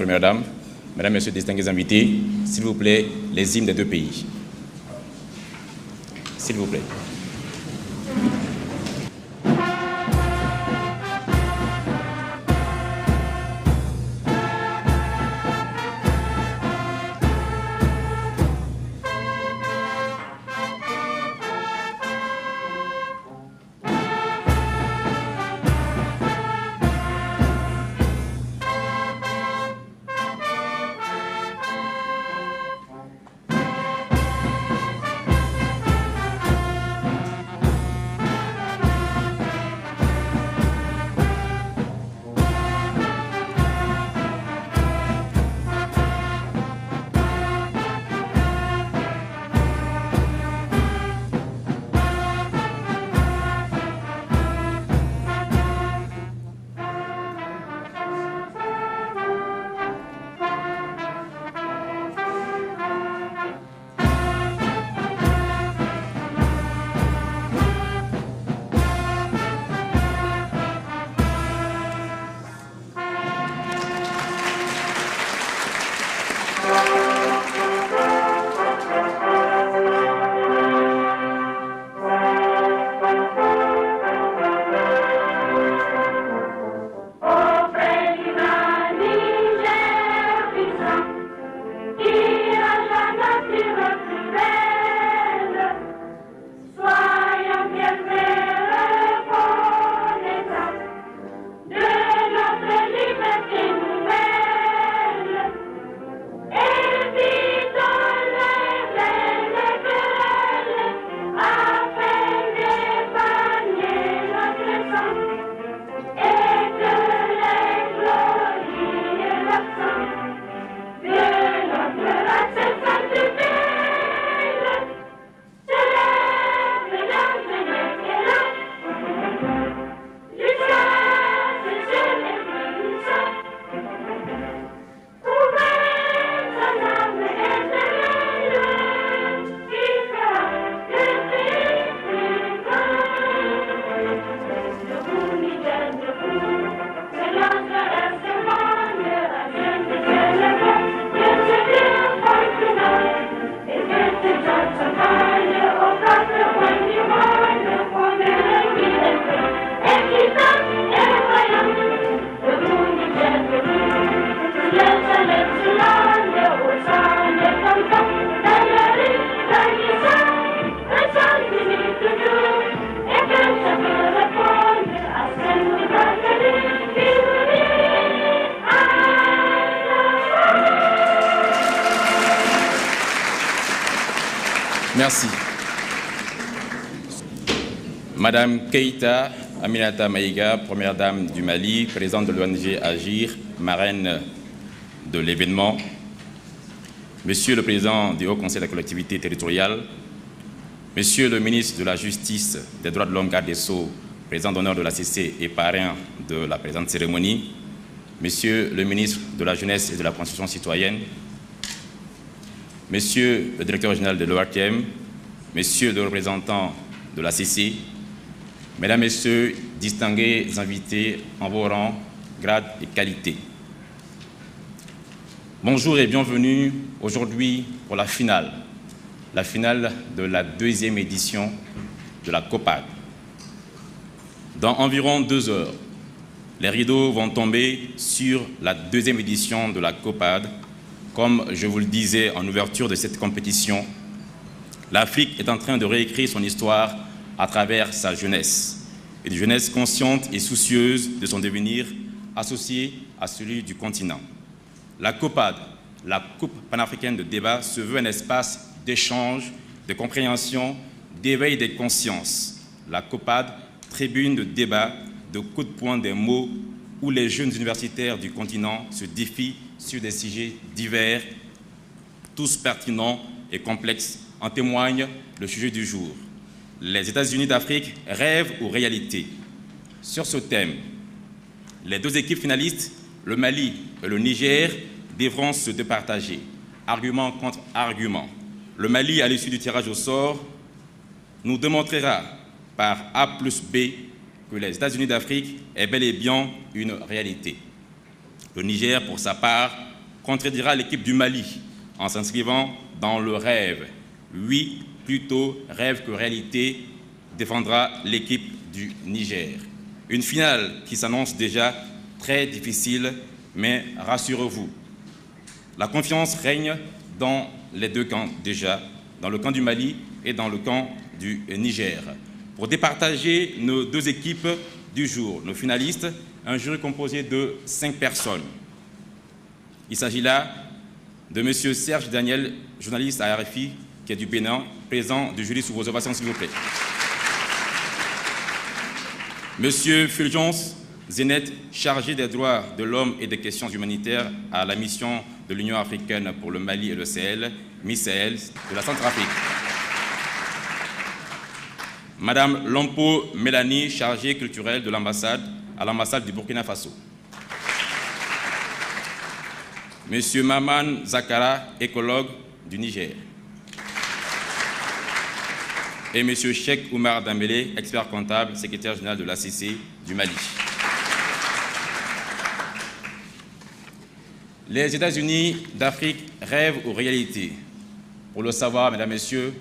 Première Dame, Mesdames, Messieurs, distingués invités, s'il vous plaît, les hymnes des deux pays. S'il vous plaît. Merci. Madame Keïta Aminata Maïga, Première Dame du Mali, présidente de l'ONG Agir, marraine de l'événement. Monsieur le Président du Haut Conseil de la collectivité territoriale, Monsieur le Ministre de la Justice, des Droits de l'Homme, garde des Sceaux, président d'honneur de la CC et parrain de la présente cérémonie, Monsieur le Ministre de la Jeunesse et de la Construction citoyenne, Monsieur le Directeur général de l'ORTM, Messieurs les représentants de la CC, Mesdames, Messieurs, distingués invités en vos rangs, grades et qualités. Bonjour et bienvenue aujourd'hui pour la finale de la deuxième édition de la COPAD. Dans environ 2 heures, les rideaux vont tomber sur la deuxième édition de la COPAD. Comme je vous le disais en ouverture de cette compétition, l'Afrique est en train de réécrire son histoire à travers sa jeunesse, une jeunesse consciente et soucieuse de son devenir associé à celui du continent. La COPAD, la Coupe panafricaine de débat, se veut un espace d'échange, de compréhension, d'éveil des consciences. La COPAD, tribune de débat, de coups de poing des mots, où les jeunes universitaires du continent se défient sur des sujets divers, tous pertinents et complexes, en témoigne le sujet du jour. Les États-Unis d'Afrique, rêve ou réalité? Sur ce thème, les 2 équipes finalistes, le Mali et le Niger, devront se départager, argument contre argument. Le Mali, à l'issue du tirage au sort, nous démontrera par A plus B que les États-Unis d'Afrique est bel et bien une réalité. Le Niger, pour sa part, contredira l'équipe du Mali en s'inscrivant dans le rêve. Oui, plutôt rêve que réalité, défendra l'équipe du Niger. Une finale qui s'annonce déjà très difficile, mais rassurez-vous, la confiance règne dans les deux camps déjà, dans le camp du Mali et dans le camp du Niger. Pour départager nos deux équipes du jour, nos finalistes, un jury composé de 5 personnes. Il s'agit là de M. Serge Daniel, journaliste à RFI, qui est du Bénin, président du jury sous vos ovations, s'il vous plaît. M. Fulgence Zenet, chargé des droits de l'homme et des questions humanitaires à la mission de l'Union africaine pour le Mali et le Sahel, MISAHEL, de la Centrafrique. Madame Lampo Mélanie, chargée culturelle de l'ambassade à l'ambassade du Burkina Faso. Monsieur Maman Zakara, écologue du Niger. Et Monsieur Cheikh Oumar Dambélé, expert comptable, secrétaire général de l'ACC du Mali. Les États-Unis d'Afrique rêvent aux réalités. Pour le savoir, mesdames, messieurs,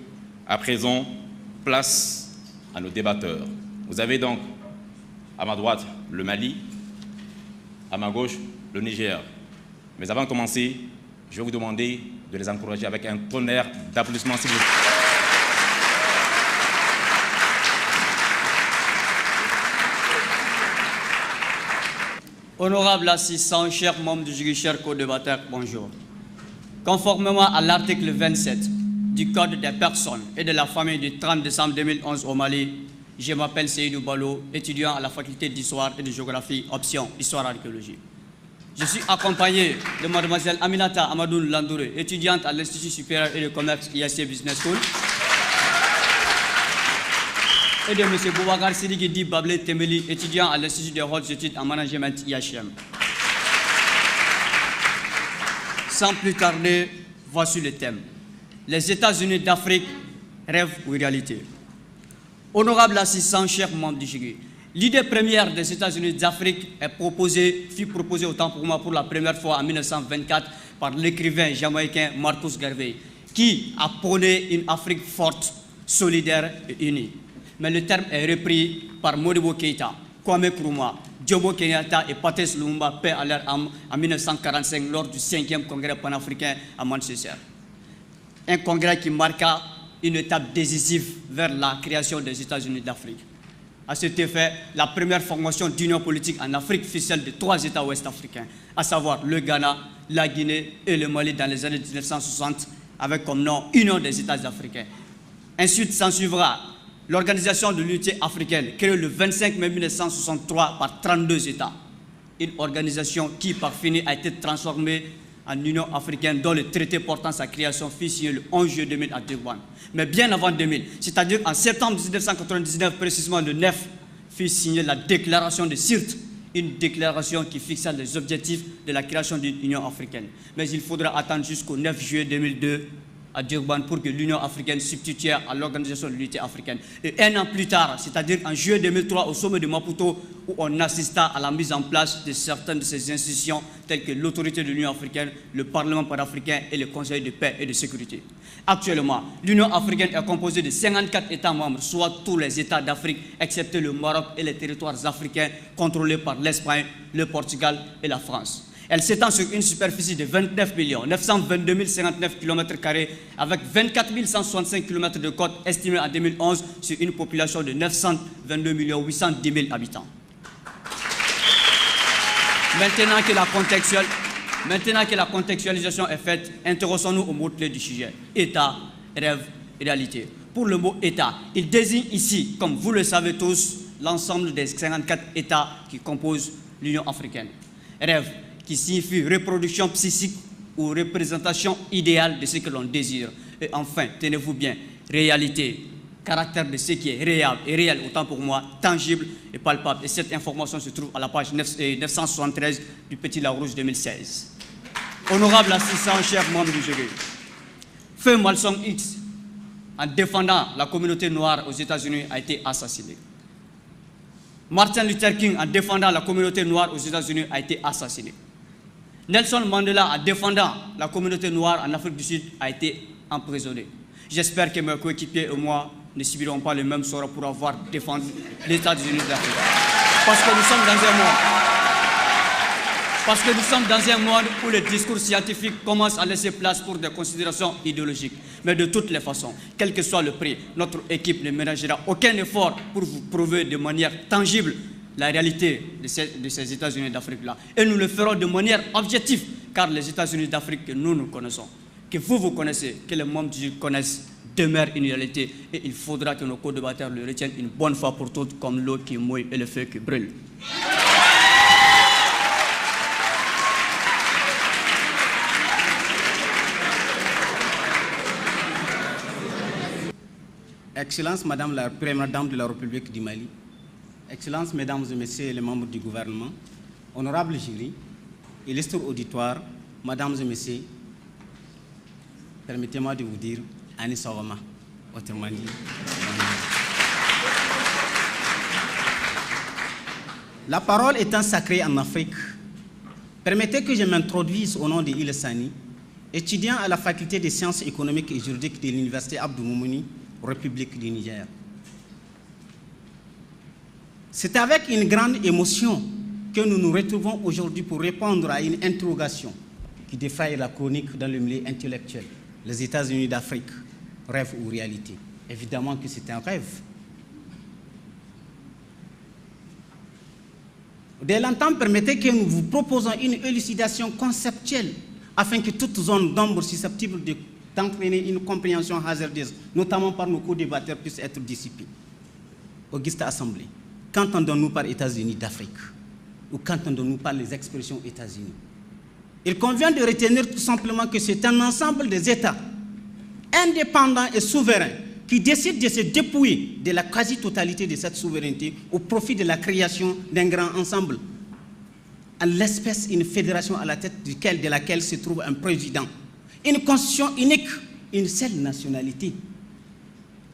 à présent, place à nos débatteurs. Vous avez donc à ma droite le Mali, à ma gauche le Niger. Mais avant de commencer, je vais vous demander de les encourager avec un tonnerre d'applaudissements, s'il vous plaît. Honorable assistant, chers membres du jury, chers co-débatteurs, bonjour. Conformément à l'article 27 du Code des personnes et de la famille du 30 décembre 2011 au Mali, je m'appelle Seydou Balo, étudiant à la faculté d'histoire et de géographie, option histoire-archéologie. Je suis accompagné de mademoiselle Aminata Amadou Landouré, étudiante à l'Institut supérieur et de commerce IAC Business School, et de M. Boubacar Sidiki Di Bablé Temeli, étudiant à l'Institut des hautes études en management IHM. Sans plus tarder, voici le thème. Les États-Unis d'Afrique, rêve ou réalité? Honorable assistant, chers membres du jury, l'idée première des États-Unis d'Afrique fut proposée autant pour moi pour la première fois en 1924 par l'écrivain jamaïcain Marcus Garvey, qui a prôné une Afrique forte, solidaire et unie. Mais le terme est repris par Modibo Keïta, Kwame Nkrumah, Jomo Kenyatta et Patrice Lumumba, paix à leur âme, en 1945 lors du 5e congrès panafricain à Manchester. Un congrès qui marqua une étape décisive vers la création des États-Unis d'Afrique. À cet effet, la première formation d'union politique en Afrique fut celle de 3 États ouest-africains, à savoir le Ghana, la Guinée et le Mali dans les années 1960, avec comme nom Union des États africains. Ensuite s'en suivra l'Organisation de l'Unité africaine, créée le 25 mai 1963 par 32 États. Une organisation qui, par fini, a été transformée en Union africaine, dont le traité portant sa création fut signé le 11 juillet 2000 à Durban. Mais bien avant 2000, c'est-à-dire en septembre 1999, précisément le 9, fut signée la déclaration de Sirte, une déclaration qui fixa les objectifs de la création d'une Union africaine. Mais il faudra attendre jusqu'au 9 juillet 2002 à Durban pour que l'Union africaine substitue à l'Organisation de l'Unité africaine. Et un an plus tard, c'est-à-dire en juillet 2003, au sommet de Maputo, où on assista à la mise en place de certaines de ces institutions, telles que l'autorité de l'Union africaine, le Parlement panafricain et le Conseil de paix et de sécurité. Actuellement, l'Union africaine est composée de 54 États membres, soit tous les États d'Afrique, excepté le Maroc et les territoires africains contrôlés par l'Espagne, le Portugal et la France. Elle s'étend sur une superficie de 29 922 059 km² avec 24 165 km de côte estimée en 2011 sur une population de 922 810 000 habitants. Maintenant que la contextualisation est faite, intéressons-nous au mot-clé du sujet. État, rêve, réalité. Pour le mot État, il désigne ici, comme vous le savez tous, l'ensemble des 54 États qui composent l'Union africaine. Rêve, qui signifie reproduction psychique ou représentation idéale de ce que l'on désire. Et enfin, tenez-vous bien, réalité, caractère de ce qui est réel, autant pour moi, tangible et palpable. Et cette information se trouve à la page 973 du Petit Larousse 2016. Honorable assistant, chers membres du jury, Feu Malsom X, en défendant la communauté noire aux États-Unis, a été assassiné. Martin Luther King, en défendant la communauté noire aux États-Unis, a été assassiné. Nelson Mandela, en défendant la communauté noire en Afrique du Sud, a été emprisonné. J'espère que mes coéquipiers et moi ne subiront pas le même sort pour avoir défendu les États-Unis d'Afrique. Parce que nous sommes dans un monde où le discours scientifique commence à laisser place pour des considérations idéologiques. Mais de toutes les façons, quel que soit le prix, notre équipe ne ménagera aucun effort pour vous prouver de manière tangible la réalité de ces États-Unis d'Afrique-là. Et nous le ferons de manière objective, car les États-Unis d'Afrique que nous connaissons, que vous connaissez, que les membres du GIE connaissent, demeure une réalité. Et il faudra que nos co-débatteurs le retiennent une bonne fois pour toutes, comme l'eau qui mouille et le feu qui brûle. Excellences, Madame la Première Dame de la République du Mali, Excellences, Mesdames et Messieurs les membres du gouvernement, honorables jury, illustres auditoires, Mesdames et Messieurs, permettez-moi de vous dire Anis Oroma, autrement dit. La parole étant sacrée en Afrique, permettez que je m'introduise au nom de Ile Sani, étudiant à la faculté des sciences économiques et juridiques de l'université Abdou Moumouni, République du Niger. C'est avec une grande émotion que nous nous retrouvons aujourd'hui pour répondre à une interrogation qui défraye la chronique dans le milieu intellectuel. Les États-Unis d'Afrique, rêve ou réalité? Évidemment que c'est un rêve. Dès longtemps, permettez que nous vous proposons une élucidation conceptuelle afin que toute zone d'ombre susceptible d'entraîner une compréhension hasardeuse, notamment par nos co-débatteurs, puisse être dissipée. Auguste Assemblée, qu'entendons-nous par États-Unis d'Afrique? Ou qu'entendons-nous par les expressions États-Unis? Il convient de retenir tout simplement que c'est un ensemble des États indépendants et souverains qui décident de se dépouiller de la quasi-totalité de cette souveraineté au profit de la création d'un grand ensemble, en l'espèce une fédération à la tête de laquelle se trouve un président, une constitution unique, une seule nationalité.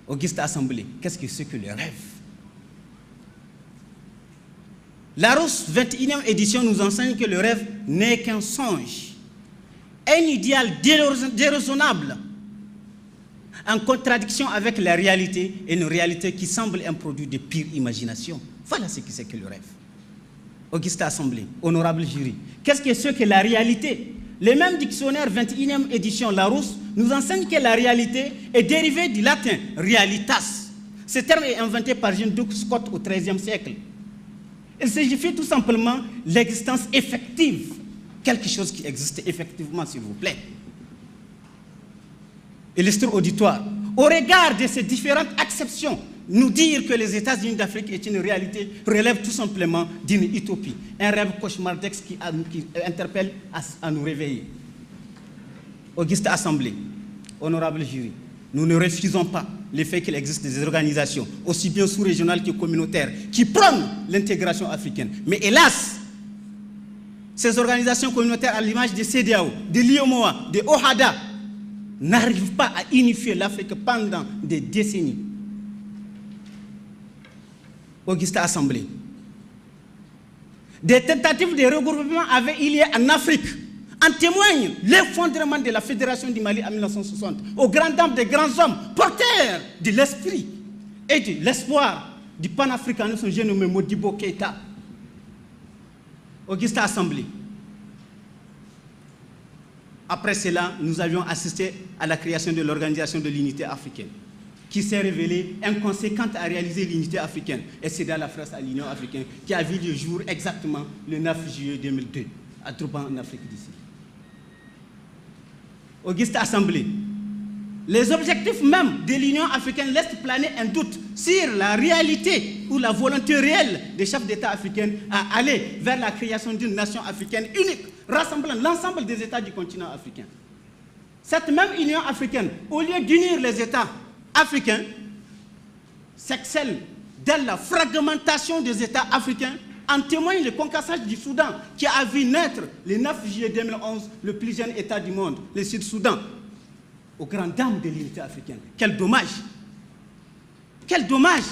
Auguste Assemblée, qu'est-ce que c'est que le rêve? Larousse, 21e édition, nous enseigne que le rêve n'est qu'un songe, un idéal déraisonnable, en contradiction avec la réalité, et une réalité qui semble un produit de pure imagination. Voilà ce que c'est que le rêve. Auguste Assemblée, honorable jury, qu'est-ce que c'est que la réalité? Le même dictionnaire 21e édition Larousse nous enseigne que la réalité est dérivée du latin realitas. Ce terme est inventé par Jean-Duc Scott au XIIIe siècle. Il signifie tout simplement l'existence effective, quelque chose qui existe effectivement, s'il vous plaît. Illustre auditoire, au regard de ces différentes acceptions, nous dire que les États-Unis d'Afrique est une réalité relève tout simplement d'une utopie, un rêve cauchemardesque qui interpelle à nous réveiller. Auguste Assemblée, honorable jury, nous ne refusons pas le fait qu'il existe des organisations, aussi bien sous-régionales que communautaires, qui prônent l'intégration africaine. Mais hélas, ces organisations communautaires, à l'image de CEDEAO, de l'IOMOA, de OHADA, n'arrivent pas à unifier l'Afrique pendant des décennies. Auguste Assemblée, des tentatives de regroupement avaient eu lieu en Afrique. En témoigne l'effondrement de la Fédération du Mali en 1960, aux grandes dames des grands hommes, porteurs de l'esprit et de l'espoir du panafricanisme, j'ai nommé Modibo Keïta. Auguste Assemblée. Après cela, nous avions assisté à la création de l'Organisation de l'Unité africaine, qui s'est révélée inconséquente à réaliser l'unité africaine. Et c'est dans la France à l'Union africaine qui a vu le jour exactement le 9 juillet 2002, à Durban, en Afrique du Sud. Auguste Assemblée, les objectifs même de l'Union africaine laissent planer un doute sur la réalité ou la volonté réelle des chefs d'État africains à aller vers la création d'une nation africaine unique, rassemblant l'ensemble des États du continent africain. Cette même Union africaine, au lieu d'unir les États africains, s'excelle dans la fragmentation des États africains. En témoigne le concassage du Soudan, qui a vu naître le 9 juillet 2011 le plus jeune État du monde, le Sud-Soudan, aux grandes dames de l'unité africaine. Quel dommage! Quel dommage!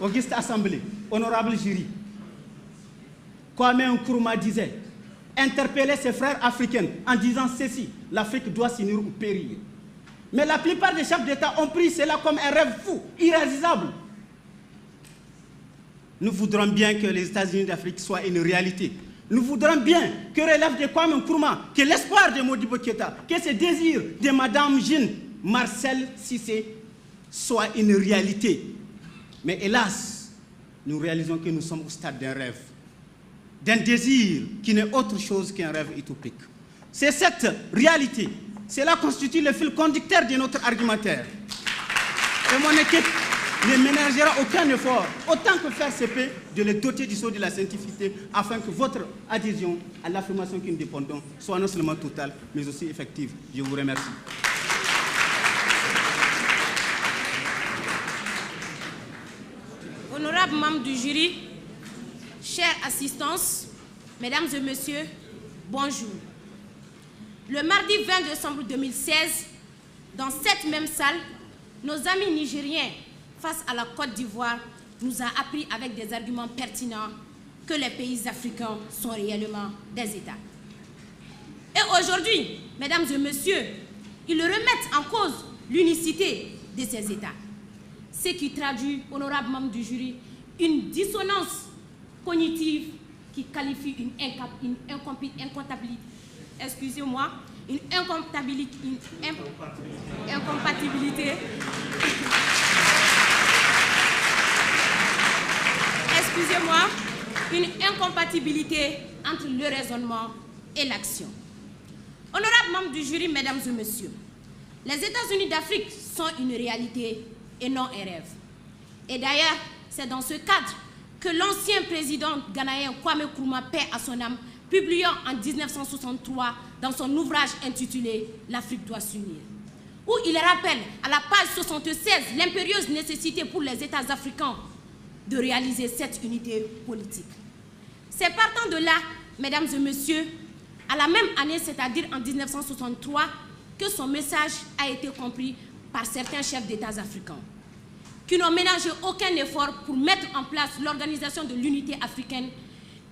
Auguste Assemblée, honorable jury, Kwame Nkrumah disait, interpeller ses frères africains en disant ceci, l'Afrique doit s'unir ou périr. Mais la plupart des chefs d'État ont pris cela comme un rêve fou, irréalisable. Nous voudrons bien que les États-Unis d'Afrique soient une réalité. Nous voudrons bien que relève de Kwame Nkrumah, que l'espoir de Modibo Keïta, que ce désir de Madame Jeanne Marcel Cissé soit une réalité. Mais hélas, nous réalisons que nous sommes au stade d'un rêve, d'un désir qui n'est autre chose qu'un rêve utopique. C'est cette réalité, cela constitue le fil conducteur de notre argumentaire. Et mon équipe ne ménagera aucun effort, autant que faire se peut, de les doter du sceau de la scientificité, afin que votre adhésion à l'affirmation que nous défendons soit non seulement totale, mais aussi effective. Je vous remercie. Honorables membres du jury, chère assistance, mesdames et messieurs, bonjour. Le mardi 20 décembre 2016, dans cette même salle, nos amis nigériens, face à la Côte d'Ivoire, nous a appris avec des arguments pertinents que les pays africains sont réellement des États. Et aujourd'hui, mesdames et messieurs, ils remettent en cause l'unicité de ces États. Ce qui traduit, honorables membres du jury, une dissonance cognitive qui qualifie une incompatibilité. Excusez-moi, une incompatibilité. Excusez-moi, une incompatibilité entre le raisonnement et l'action. Honorables membres du jury, mesdames et messieurs, les États-Unis d'Afrique sont une réalité et non un rêve. Et d'ailleurs, c'est dans ce cadre que l'ancien président ghanéen Kwame Nkrumah, paix à son âme, publiant en 1963 dans son ouvrage intitulé « L'Afrique doit s'unir », où il rappelle à la page 76 l'impérieuse nécessité pour les États africains de réaliser cette unité politique. C'est partant de là, mesdames et messieurs, à la même année, c'est-à-dire en 1963, que son message a été compris par certains chefs d'États africains, qui n'ont ménagé aucun effort pour mettre en place l'organisation de l'unité africaine,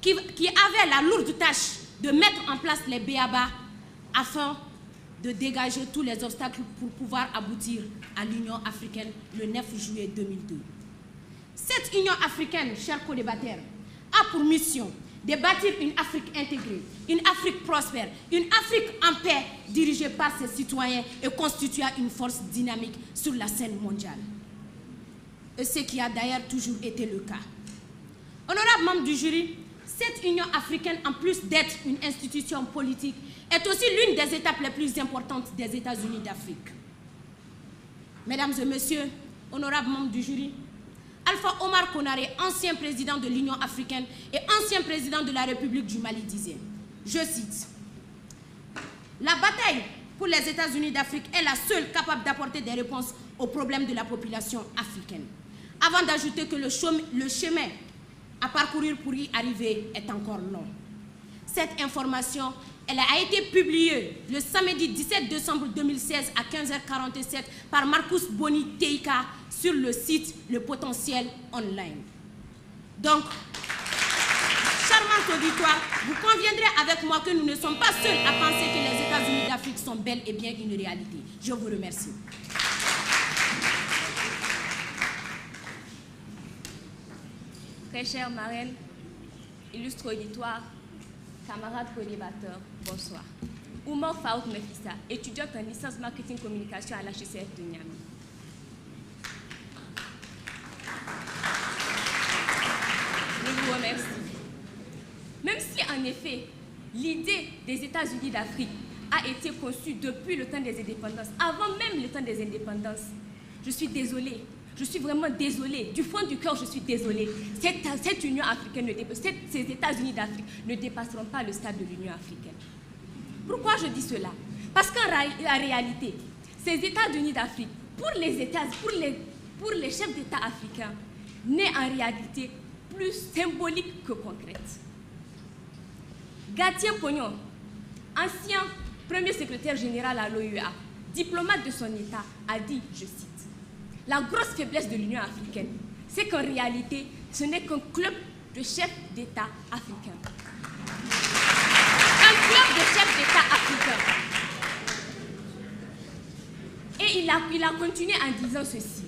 qui avait la lourde tâche de mettre en place les BABA afin de dégager tous les obstacles pour pouvoir aboutir à l'Union africaine le 9 juillet 2002. Cette Union africaine, chers co-débatteurs, a pour mission de bâtir une Afrique intégrée, une Afrique prospère, une Afrique en paix, dirigée par ses citoyens et constituant une force dynamique sur la scène mondiale. Et ce qui a d'ailleurs toujours été le cas. Honorables membres du jury, cette Union africaine, en plus d'être une institution politique, est aussi l'une des étapes les plus importantes des États-Unis d'Afrique. Mesdames et messieurs, honorables membres du jury, Alpha Omar Konaré, ancien président de l'Union africaine et ancien président de la République du Mali, disait, je cite, « La bataille pour les États-Unis d'Afrique est la seule capable d'apporter des réponses aux problèmes de la population africaine. » Avant d'ajouter que le chemin à parcourir pour y arriver est encore long. Cette information, elle a été publiée le samedi 17 décembre 2016 à 15h47 par Marcus Boni Teika sur le site Le Potentiel Online. Donc, charmant auditoire, vous conviendrez avec moi que nous ne sommes pas seuls à penser que les États-Unis d'Afrique sont bel et bien une réalité. Je vous remercie. Très chère marraine, illustre auditoire, camarades co-débatteurs, bonsoir. Oumar Faouk Mefissa, étudiante en licence marketing communication à l'HECF de Niamey. Je vous remercie. Même si en effet, l'idée des États-Unis d'Afrique a été conçue depuis le temps des indépendances, avant même le temps des indépendances, je suis désolée. Je suis vraiment désolée. Du fond du cœur, je suis désolée. Cette Union africaine, ces États-Unis d'Afrique ne dépasseront pas le stade de l'Union africaine. Pourquoi je dis cela? Parce qu'en réalité, ces États-Unis d'Afrique, pour les chefs d'État africains, n'est en réalité plus symbolique que concrète. Gatien Pognon, ancien premier secrétaire général à l'OUA, diplomate de son État, a dit, je cite, « La grosse faiblesse de l'Union africaine c'est qu'en réalité, ce n'est qu'un club de chefs d'État africains. Un club de chefs d'État africains. Et il a continué en disant ceci.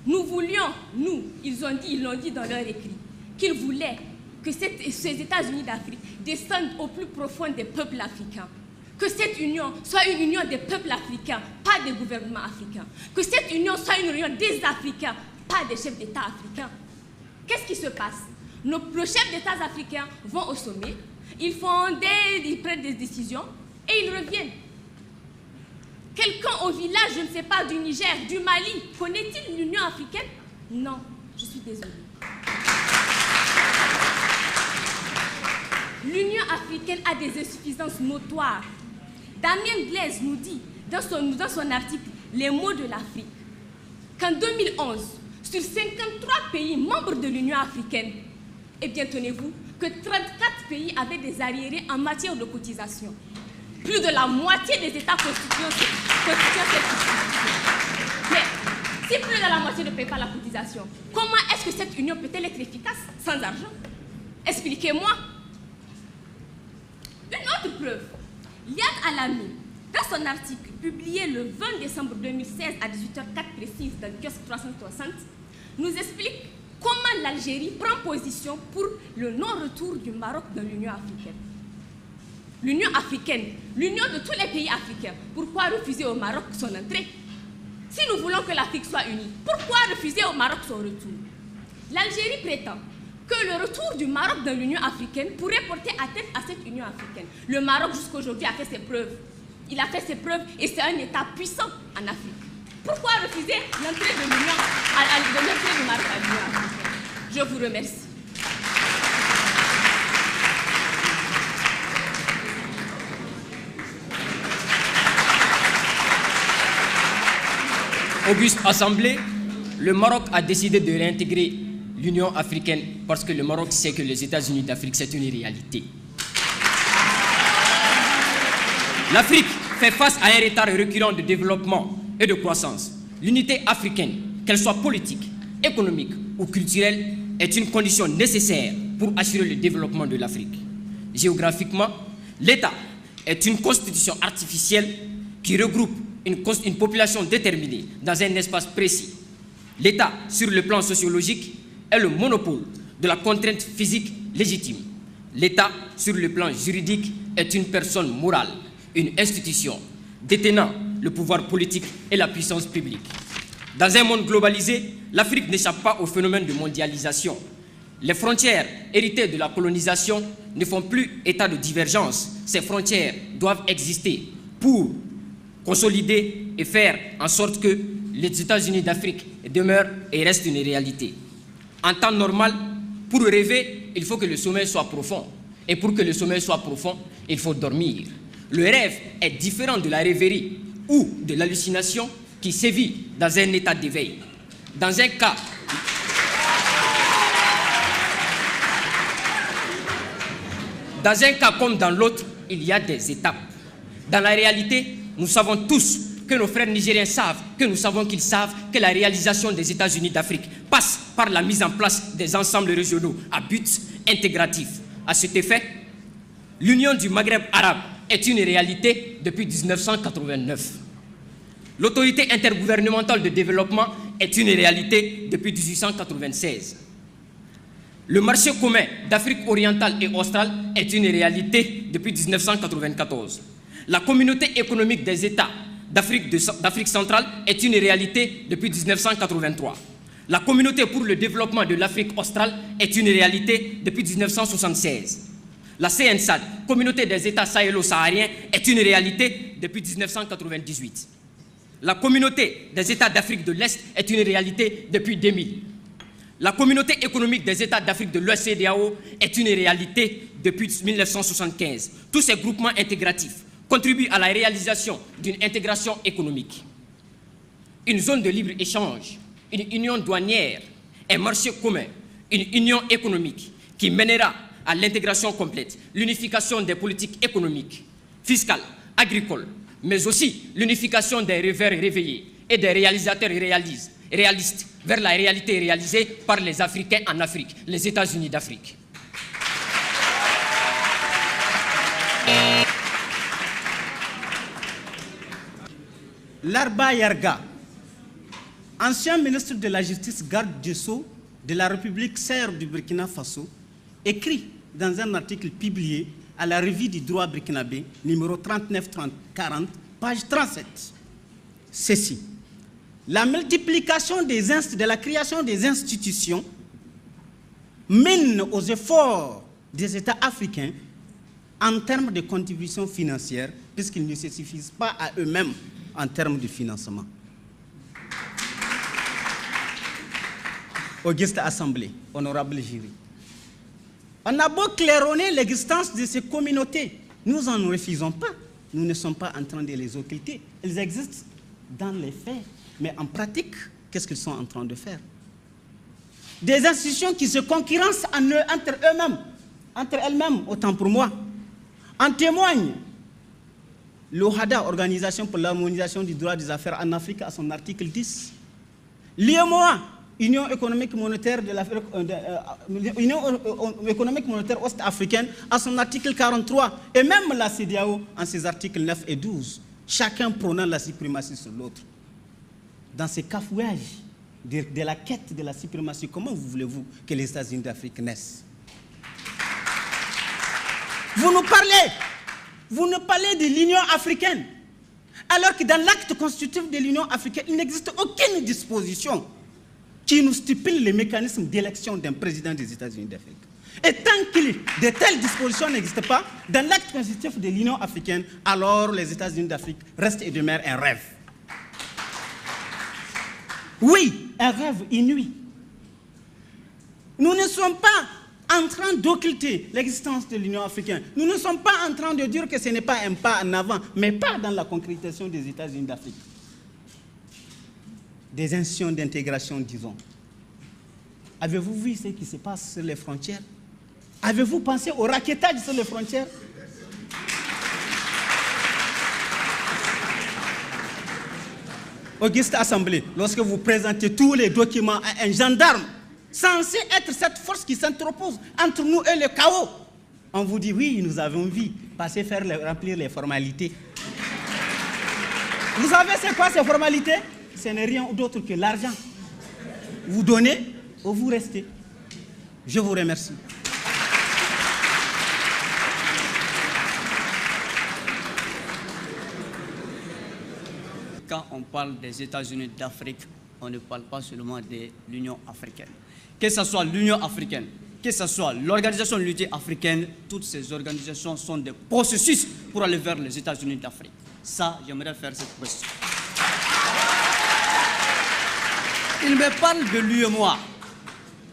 Nous voulions, ils l'ont dit dans leur écrit, qu'ils voulaient que ces États-Unis d'Afrique descendent au plus profond des peuples africains. Que cette union soit une union des peuples africains, pas des gouvernements africains. Que cette union soit une union des Africains, pas des chefs d'État africains. Qu'est-ce qui se passe? Nos chefs d'État africains vont au sommet, ils prennent des décisions et ils reviennent. Quelqu'un au village, je ne sais pas, du Niger, du Mali, connaît-il l'Union africaine? Non, je suis désolée. L'Union africaine a des insuffisances notoires. Damien Blaise nous dit dans son article « Les mots de l'Afrique » qu'en 2011, sur 53 pays membres de l'Union africaine, eh bien tenez-vous, que 34 pays avaient des arriérés en matière de cotisation. Plus de la moitié des États constituant cette constitution. Mais si plus de la moitié ne paye pas la cotisation, comment est-ce que cette union peut-elle être efficace sans argent? Expliquez-moi. Une autre preuve, Liad Alami, dans son article publié le 20 décembre 2016 à 18h04 précise dans le kiosque 360, nous explique comment l'Algérie prend position pour le non-retour du Maroc dans l'Union africaine. L'Union africaine, l'union de tous les pays africains, pourquoi refuser au Maroc son entrée? Si nous voulons que l'Afrique soit unie, pourquoi refuser au Maroc son retour? L'Algérie prétend que le retour du Maroc dans l'Union africaine pourrait porter atteinte à cette Union africaine. Le Maroc jusqu'à aujourd'hui a fait ses preuves. Il a fait ses preuves et c'est un État puissant en Afrique. Pourquoi refuser l'entrée de l'Union, de l'entrée du Maroc à l'Union africaine? Je vous remercie. Auguste Assemblée, le Maroc a décidé de réintégrer l'Union africaine parce que le Maroc sait que les États-Unis d'Afrique, c'est une réalité. L'Afrique fait face à un retard récurrent de développement et de croissance. L'unité africaine, qu'elle soit politique, économique ou culturelle, est une condition nécessaire pour assurer le développement de l'Afrique. Géographiquement, l'État est une constitution artificielle qui regroupe une population déterminée dans un espace précis. L'État, sur le plan sociologique, est le monopole de la contrainte physique légitime. L'État, sur le plan juridique, est une personne morale, une institution, détenant le pouvoir politique et la puissance publique. Dans un monde globalisé, l'Afrique n'échappe pas au phénomène de mondialisation. Les frontières héritées de la colonisation ne font plus état de divergence. Ces frontières doivent exister pour consolider et faire en sorte que les États-Unis d'Afrique demeurent et restent une réalité. En temps normal, pour rêver, il faut que le sommeil soit profond. Et pour que le sommeil soit profond, il faut dormir. Le rêve est différent de la rêverie ou de l'hallucination qui sévit dans un état d'éveil. Dans un cas comme dans l'autre, il y a des étapes. Dans la réalité, nous savons tous que nos frères nigériens savent, que nous savons qu'ils savent que la réalisation des États-Unis d'Afrique passe par la mise en place des ensembles régionaux à but intégratif. À cet effet, l'Union du Maghreb arabe est une réalité depuis 1989. L'autorité intergouvernementale de développement est une réalité depuis 1896. Le marché commun d'Afrique orientale et australe est une réalité depuis 1994. La communauté économique des États d'Afrique centrale est une réalité depuis 1983. La communauté pour le développement de l'Afrique australe est une réalité depuis 1976. La CNSAD, communauté des États sahélo-sahariens, est une réalité depuis 1998. La communauté des États d'Afrique de l'Est est une réalité depuis 2000. La communauté économique des États d'Afrique de l'Ouest, CEDEAO, est une réalité depuis 1975. Tous ces groupements intégratifs contribuent à la réalisation d'une intégration économique. Une zone de libre-échange, une union douanière, un marché commun, une union économique qui mènera à l'intégration complète, l'unification des politiques économiques, fiscales, agricoles, mais aussi l'unification des rêveurs réveillés et des réalisateurs réalistes vers la réalité réalisée par les Africains en Afrique, les États-Unis d'Afrique. Larba Yarga, ancien ministre de la Justice, garde des Sceaux de la République serbe du Burkina Faso, écrit dans un article publié à la revue du droit burkinabé, numéro 39-40, page 37. Ceci. La multiplication de la création des institutions mène aux efforts des États africains en termes de contributions financières, puisqu'ils ne se suffisent pas à eux-mêmes en termes de financement. Auguste Assemblée, honorable jury. On a beau claironner l'existence de ces communautés, nous n'en refusons pas. Nous ne sommes pas en train de les occulter. Elles existent dans les faits. Mais en pratique, qu'est-ce qu'ils sont en train de faire? Des institutions qui se concurrencent entre eux-mêmes, entre elles-mêmes, autant pour moi. En témoigne l'OHADA, Organisation pour l'harmonisation du droit des affaires en Afrique, à son article 10. L'UEMOA, Union économique monétaire de l'Afrique, Union économique monétaire ouest-africaine, à son article 43, et même la CEDEAO en ses articles 9 et 12, chacun prônant la suprématie sur l'autre. Dans ces cafouillages de la quête de la suprématie, comment voulez-vous que les États-Unis d'Afrique naissent? Vous nous parlez de l'Union africaine, alors que dans l'acte constitutif de l'Union africaine, il n'existe aucune disposition qui nous stipule les mécanismes d'élection d'un président des États-Unis d'Afrique. Et tant que de telles dispositions n'existent pas dans l'acte constitutif de l'Union africaine, alors les États-Unis d'Afrique restent et demeurent un rêve. Oui, un rêve inouï. Nous ne sommes pas en train d'occulter l'existence de l'Union africaine. Nous ne sommes pas en train de dire que ce n'est pas un pas en avant, mais pas dans la concrétisation des États-Unis d'Afrique. Des institutions d'intégration, disons. Avez-vous vu ce qui se passe sur les frontières? Avez-vous pensé au rackettage sur les frontières? Auguste Assemblée, lorsque vous présentez tous les documents à un gendarme, censé être cette force qui s'interpose entre nous et le chaos, on vous dit oui, nous avons vu, passer remplir les formalités. Vous savez c'est quoi ces formalités? Ce n'est rien d'autre que l'argent. Vous donnez ou vous restez. Je vous remercie. Quand on parle des États-Unis d'Afrique, on ne parle pas seulement de l'Union africaine. Que ce soit l'Union africaine, que ce soit l'Organisation de l'Unité africaine, toutes ces organisations sont des processus pour aller vers les États-Unis d'Afrique. Ça, j'aimerais faire cette question. Il me parle de l'UEMOA,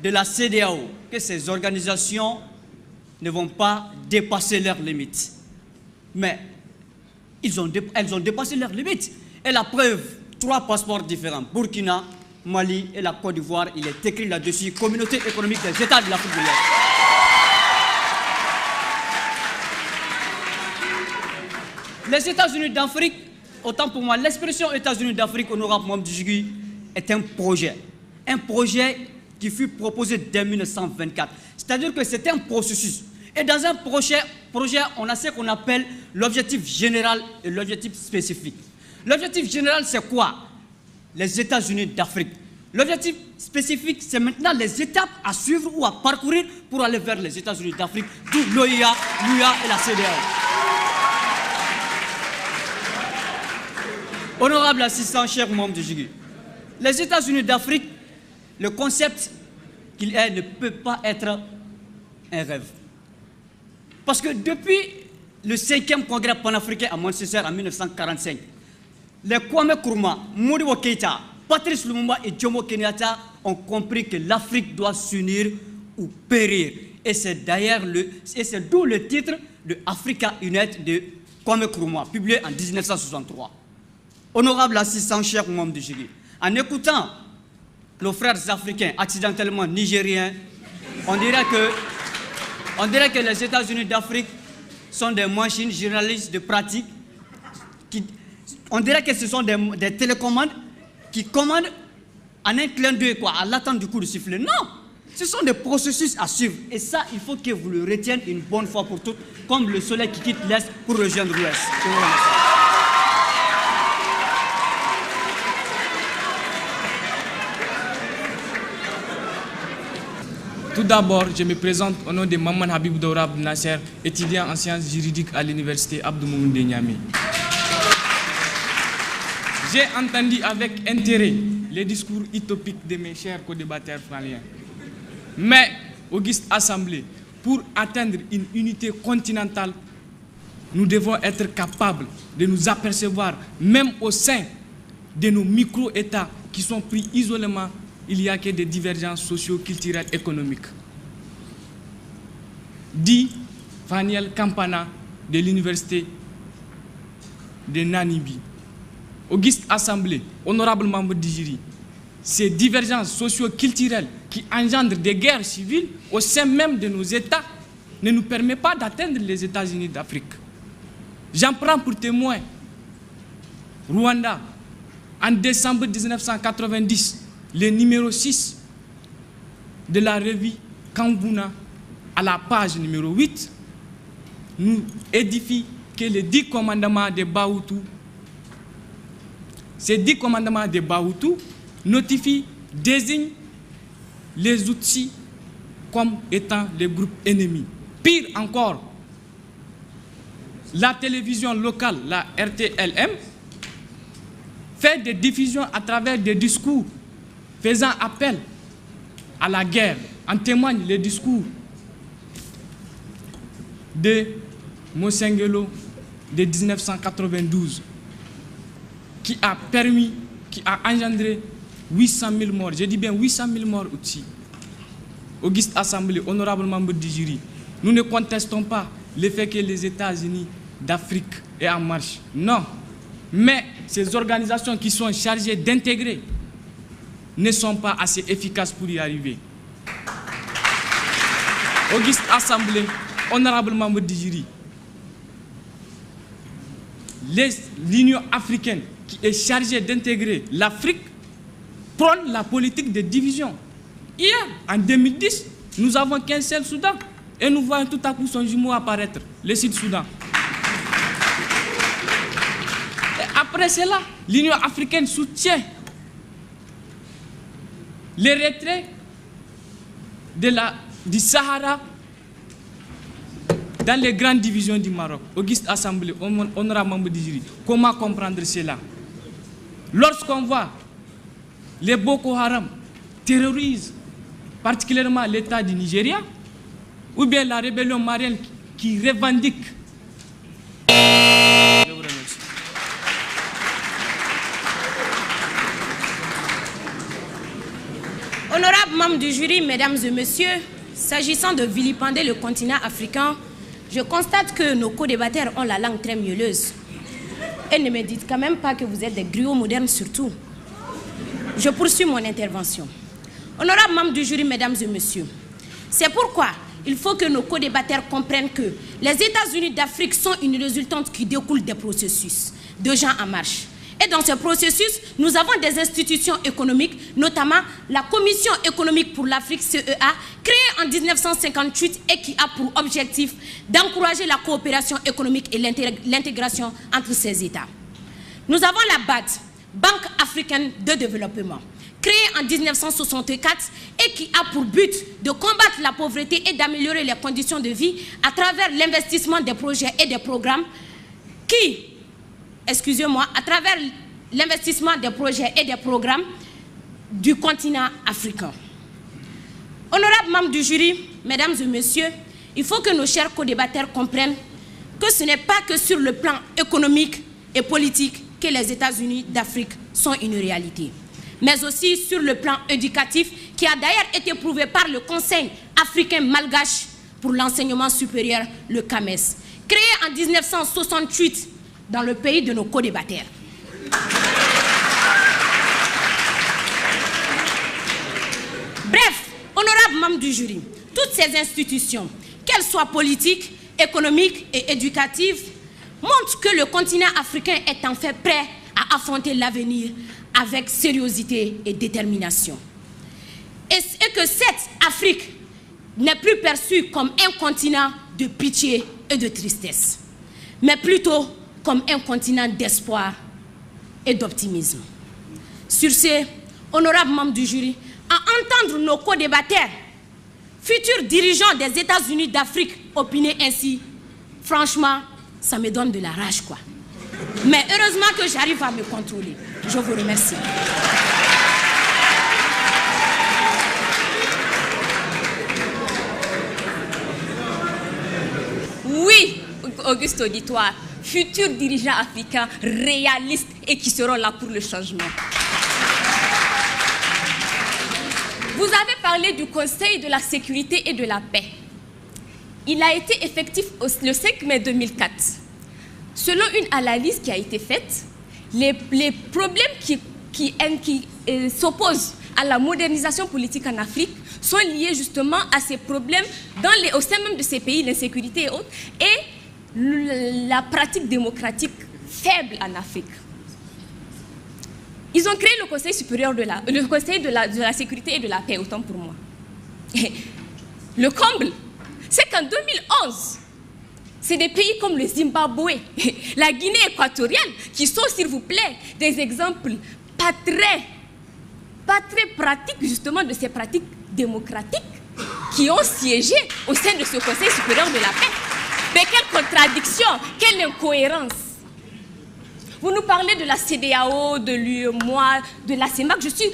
de la CEDEAO, que ces organisations ne vont pas dépasser leurs limites. Mais elles ont dépassé leurs limites. Et la preuve, 3 passeports différents, Burkina, Mali et la Côte d'Ivoire, il est écrit là-dessus, Communauté économique des États de l'Afrique de l'Est. Les États-Unis d'Afrique, autant pour moi, l'expression États-Unis d'Afrique, honorable Mohamed Djigui, est un projet qui fut proposé dès 1924. C'est-à-dire que c'est un processus. Et dans un projet, on a ce qu'on appelle l'objectif général et l'objectif spécifique. L'objectif général, c'est quoi? Les États-Unis d'Afrique. L'objectif spécifique, c'est maintenant les étapes à suivre ou à parcourir pour aller vers les États-Unis d'Afrique, d'où l'OIA, l'UA et la CEDEAO. Honorable assistant, cher membre du Djigui, les États-Unis d'Afrique, le concept qu'il est ne peut pas être un rêve. Parce que depuis le 5e congrès panafricain à Manchester en 1945, les Kwame Nkrumah, Modibo Keïta, Patrice Lumumba et Jomo Kenyatta ont compris que l'Afrique doit s'unir ou périr. Et c'est d'ailleurs d'où le titre de Africa Unite de Kwame Nkrumah, publié en 1963. Honorable assistant, cher membre du Djigui, en écoutant nos frères africains accidentellement nigériens, on dirait que les États-Unis d'Afrique sont des machines journalistes de pratique. On dirait que ce sont des télécommandes qui commandent en un clin d'œil, à l'attente du coup de sifflet. Non, ce sont des processus à suivre. Et ça, il faut que vous le reteniez une bonne fois pour toutes, comme le soleil qui quitte l'Est pour rejoindre l'Ouest. Tout d'abord, je me présente au nom de Maman Habib Dourab Nasser, étudiant en sciences juridiques à l'université Abdou Moumouni de Niamey. J'ai entendu avec intérêt les discours utopiques de mes chers co-débatteurs fraliens. Mais, auguste assemblée, pour atteindre une unité continentale, nous devons être capables de nous apercevoir, même au sein de nos micro-États qui sont pris isolément. Il n'y a que des divergences socio-culturelles économiques. Dit Faniel Kampana de l'université de Namibie. Auguste Assemblée, honorable membre du jury, ces divergences socio-culturelles qui engendrent des guerres civiles au sein même de nos États ne nous permettent pas d'atteindre les États-Unis d'Afrique. J'en prends pour témoin Rwanda, en décembre 1990, le numéro 6 de la revue Kambuna, à la page numéro 8, nous édifie que les 10 commandements de Bahutu, ces 10 commandements de Bahutu désignent les outils comme étant les groupes ennemis. Pire encore, la télévision locale, la RTLM, fait des diffusions à travers des discours faisant appel à la guerre. En témoignent les discours de Mosengelo de 1992 qui a engendré 800 000 morts. Je dis bien 800 000 morts aussi. Auguste Assemblée, honorable membre du jury, nous ne contestons pas le fait que les États-Unis d'Afrique est en marche. Non. Mais ces organisations qui sont chargées d'intégrer ne sont pas assez efficaces pour y arriver. Auguste Assemblée, honorable membre du jury, l'Union africaine qui est chargée d'intégrer l'Afrique prône la politique de division. Hier, en 2010, nous avons qu'un seul Soudan et nous voyons tout à coup son jumeau apparaître, le Sud-Soudan. Après cela, l'Union africaine soutient les retraits du Sahara dans les grandes divisions du Maroc. Auguste Assemblée, honorable membre du jury, comment comprendre cela? Lorsqu'on voit les Boko Haram terrorisent particulièrement l'État du Nigeria, ou bien la rébellion malienne qui revendique. Je vous remercie. Honorables membres du jury, mesdames et messieurs, s'agissant de vilipender le continent africain, je constate que nos co-débatteurs ont la langue très mielleuse. Et ne me dites quand même pas que vous êtes des griots modernes surtout. Je poursuis mon intervention. Honorables membres du jury, mesdames et messieurs, c'est pourquoi il faut que nos co-débatteurs comprennent que les États-Unis d'Afrique sont une résultante qui découle des processus de gens en marche. Et dans ce processus, nous avons des institutions économiques, notamment la Commission économique pour l'Afrique, CEA, créée en 1958 et qui a pour objectif d'encourager la coopération économique et l'intégration entre ces États. Nous avons la BAD, Banque africaine de développement, créée en 1964 et qui a pour but de combattre la pauvreté et d'améliorer les conditions de vie à travers l'investissement des projets et des programmes à travers l'investissement des projets et des programmes du continent africain. Honorables membres du jury, mesdames et messieurs, il faut que nos chers co-débatteurs comprennent que ce n'est pas que sur le plan économique et politique que les États-Unis d'Afrique sont une réalité, mais aussi sur le plan éducatif qui a d'ailleurs été prouvé par le Conseil africain malgache pour l'enseignement supérieur, le CAMES, créé en 1968 dans le pays de nos co-débatteurs. Bref, honorables membres du jury, toutes ces institutions, qu'elles soient politiques, économiques et éducatives, montrent que le continent africain est en fait prêt à affronter l'avenir avec sérieuxité et détermination. Et que cette Afrique n'est plus perçue comme un continent de pitié et de tristesse, mais plutôt comme un continent d'espoir et d'optimisme. Sur ce, honorables membres du jury, à entendre nos co-débatteurs, futurs dirigeants des États-Unis d'Afrique, opiner ainsi, franchement, ça me donne de la rage, quoi. Mais heureusement que j'arrive à me contrôler. Je vous remercie. Oui, Auguste Auditoire, futurs dirigeants africains réalistes et qui seront là pour le changement. Vous avez parlé du Conseil de la sécurité et de la paix. Il a été effectif le 5 mai 2004. Selon une analyse qui a été faite, les problèmes qui s'opposent à la modernisation politique en Afrique sont liés justement à ces problèmes au sein même de ces pays, l'insécurité et autres, et la pratique démocratique faible en Afrique. Ils ont créé le Conseil supérieur le Conseil de la sécurité et de la paix, autant pour moi. Et le comble, c'est qu'en 2011, c'est des pays comme le Zimbabwe, la Guinée équatoriale, qui sont, s'il vous plaît, des exemples pas très pratiques, justement, de ces pratiques démocratiques qui ont siégé au sein de ce Conseil supérieur de la paix. Mais quelle contradiction, quelle incohérence. Vous nous parlez de la CEDEAO, de l'UEMOA, de la CEMAC. Je suis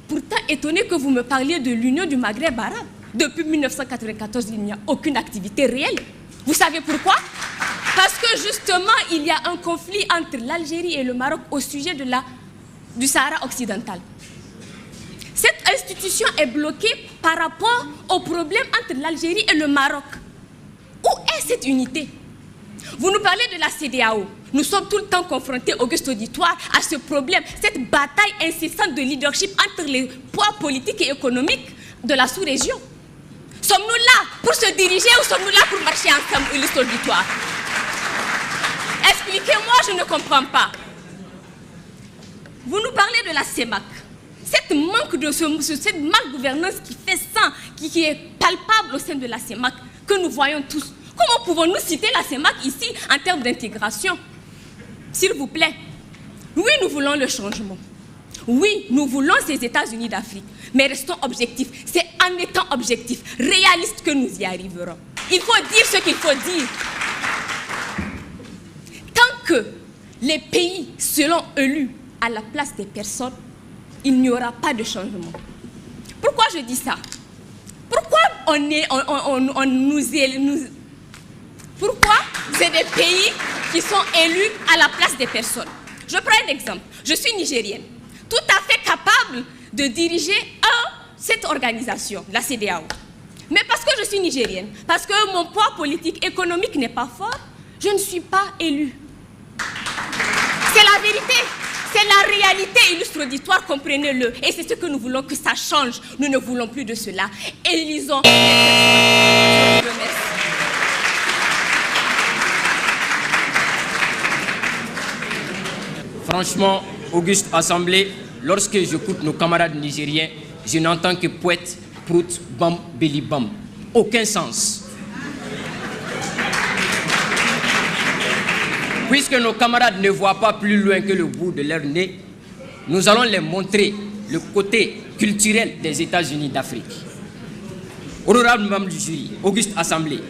pourtant étonnée que vous me parliez de l'Union du Maghreb arabe. Depuis 1994, il n'y a aucune activité réelle. Vous savez pourquoi? Parce que justement, il y a un conflit entre l'Algérie et le Maroc au sujet du Sahara occidental. Cette institution est bloquée par rapport au problème entre l'Algérie et le Maroc. Où est cette unité? Vous nous parlez de la CEDEAO. Nous sommes tout le temps confrontés, Auguste Auditoire, à ce problème, cette bataille incessante de leadership entre les poids politiques et économiques de la sous-région. Sommes-nous là pour se diriger ou sommes-nous là pour marcher ensemble, Auguste Auditoire? Expliquez-moi, je ne comprends pas. Vous nous parlez de la CEMAC. Cette malgouvernance qui fait sang, qui est palpable au sein de la CEMAC, que nous voyons tous. Comment pouvons-nous citer la CEMAC ici en termes d'intégration? S'il vous plaît. Oui, nous voulons le changement. Oui, nous voulons ces États-Unis d'Afrique. Mais restons objectifs. C'est en étant objectifs, réalistes, que nous y arriverons. Il faut dire ce qu'il faut dire. Tant que les pays seront élus à la place des personnes, il n'y aura pas de changement. Pourquoi je dis ça? Pourquoi pourquoi c'est des pays qui sont élus à la place des personnes? Je prends un exemple. Je suis nigérienne, tout à fait capable de diriger cette organisation, la CEDEAO. Mais parce que je suis nigérienne, parce que mon poids politique, économique n'est pas fort, je ne suis pas élue. C'est la vérité. C'est la réalité, illustre auditoire, comprenez-le. Et c'est ce que nous voulons que ça change. Nous ne voulons plus de cela. Élisons les personnes. Je vous remercie. Franchement, Auguste Assemblée, lorsque j'écoute nos camarades nigériens, je n'entends que poète, prout, bam, belly bam. Aucun sens. Puisque nos camarades ne voient pas plus loin que le bout de leur nez, nous allons les montrer le côté culturel des États-Unis d'Afrique. Honorable membre du jury, Auguste Assemblée,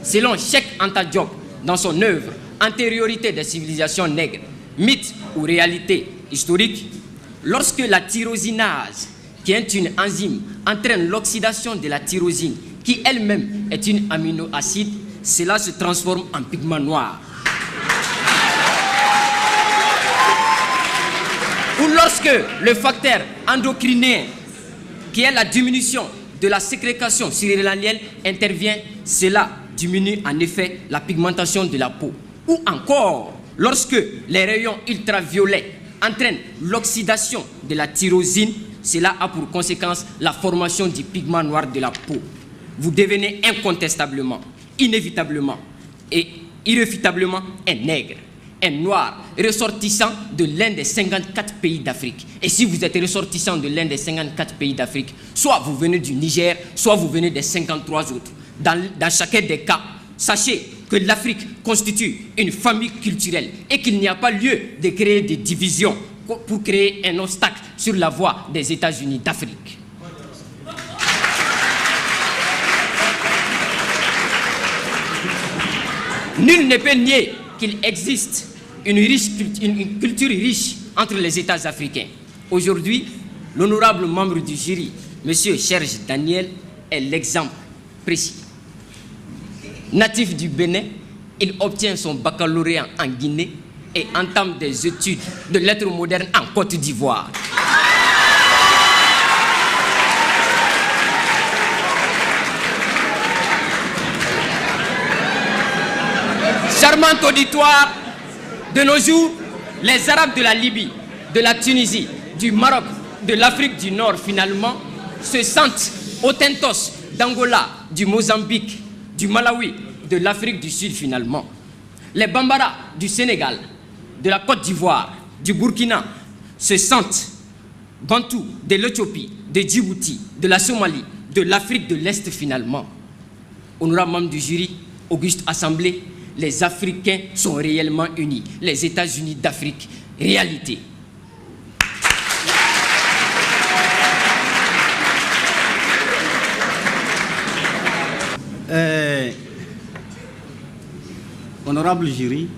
selon Cheikh Anta Diop, dans son œuvre Antériorité des civilisations nègres, mythe ou réalité historique, lorsque la tyrosinase, qui est une enzyme, entraîne l'oxydation de la tyrosine, qui elle-même est une aminoacide, cela se transforme en pigment noir. Ou lorsque le facteur endocrinien, qui est la diminution de la sécrétion surrénalienne, intervient, cela diminue en effet la pigmentation de la peau. Ou encore, lorsque les rayons ultraviolets entraînent l'oxydation de la tyrosine, cela a pour conséquence la formation du pigment noir de la peau. Vous devenez incontestablement, inévitablement et irréfutablement un nègre. un noir ressortissant de l'un des 54 pays d'Afrique. Et si vous êtes ressortissant de l'un des 54 pays d'Afrique, soit vous venez du Niger, soit vous venez des 53 autres. Dans chacun des cas, sachez que l'Afrique constitue une famille culturelle et qu'il n'y a pas lieu de créer des divisions pour créer un obstacle sur la voie des États-Unis d'Afrique. Nul ne peut nier qu'il existe une culture riche entre les États africains. Aujourd'hui, l'honorable membre du jury, M. Serge Daniel, est l'exemple précis. Natif du Bénin, il obtient son baccalauréat en Guinée et entame des études de lettres modernes en Côte d'Ivoire. Charmant auditoire, de nos jours, les Arabes de la Libye, de la Tunisie, du Maroc, de l'Afrique du Nord finalement, se sentent autentos d'Angola, du Mozambique, du Malawi, de l'Afrique du Sud finalement. Les Bambara du Sénégal, de la Côte d'Ivoire, du Burkina, se sentent Bantou de l'Éthiopie, de Djibouti, de la Somalie, de l'Afrique de l'Est finalement. Honorable membre du jury, Auguste Assemblée, les Africains sont réellement unis. Les États-Unis d'Afrique, réalité. Honorable jury,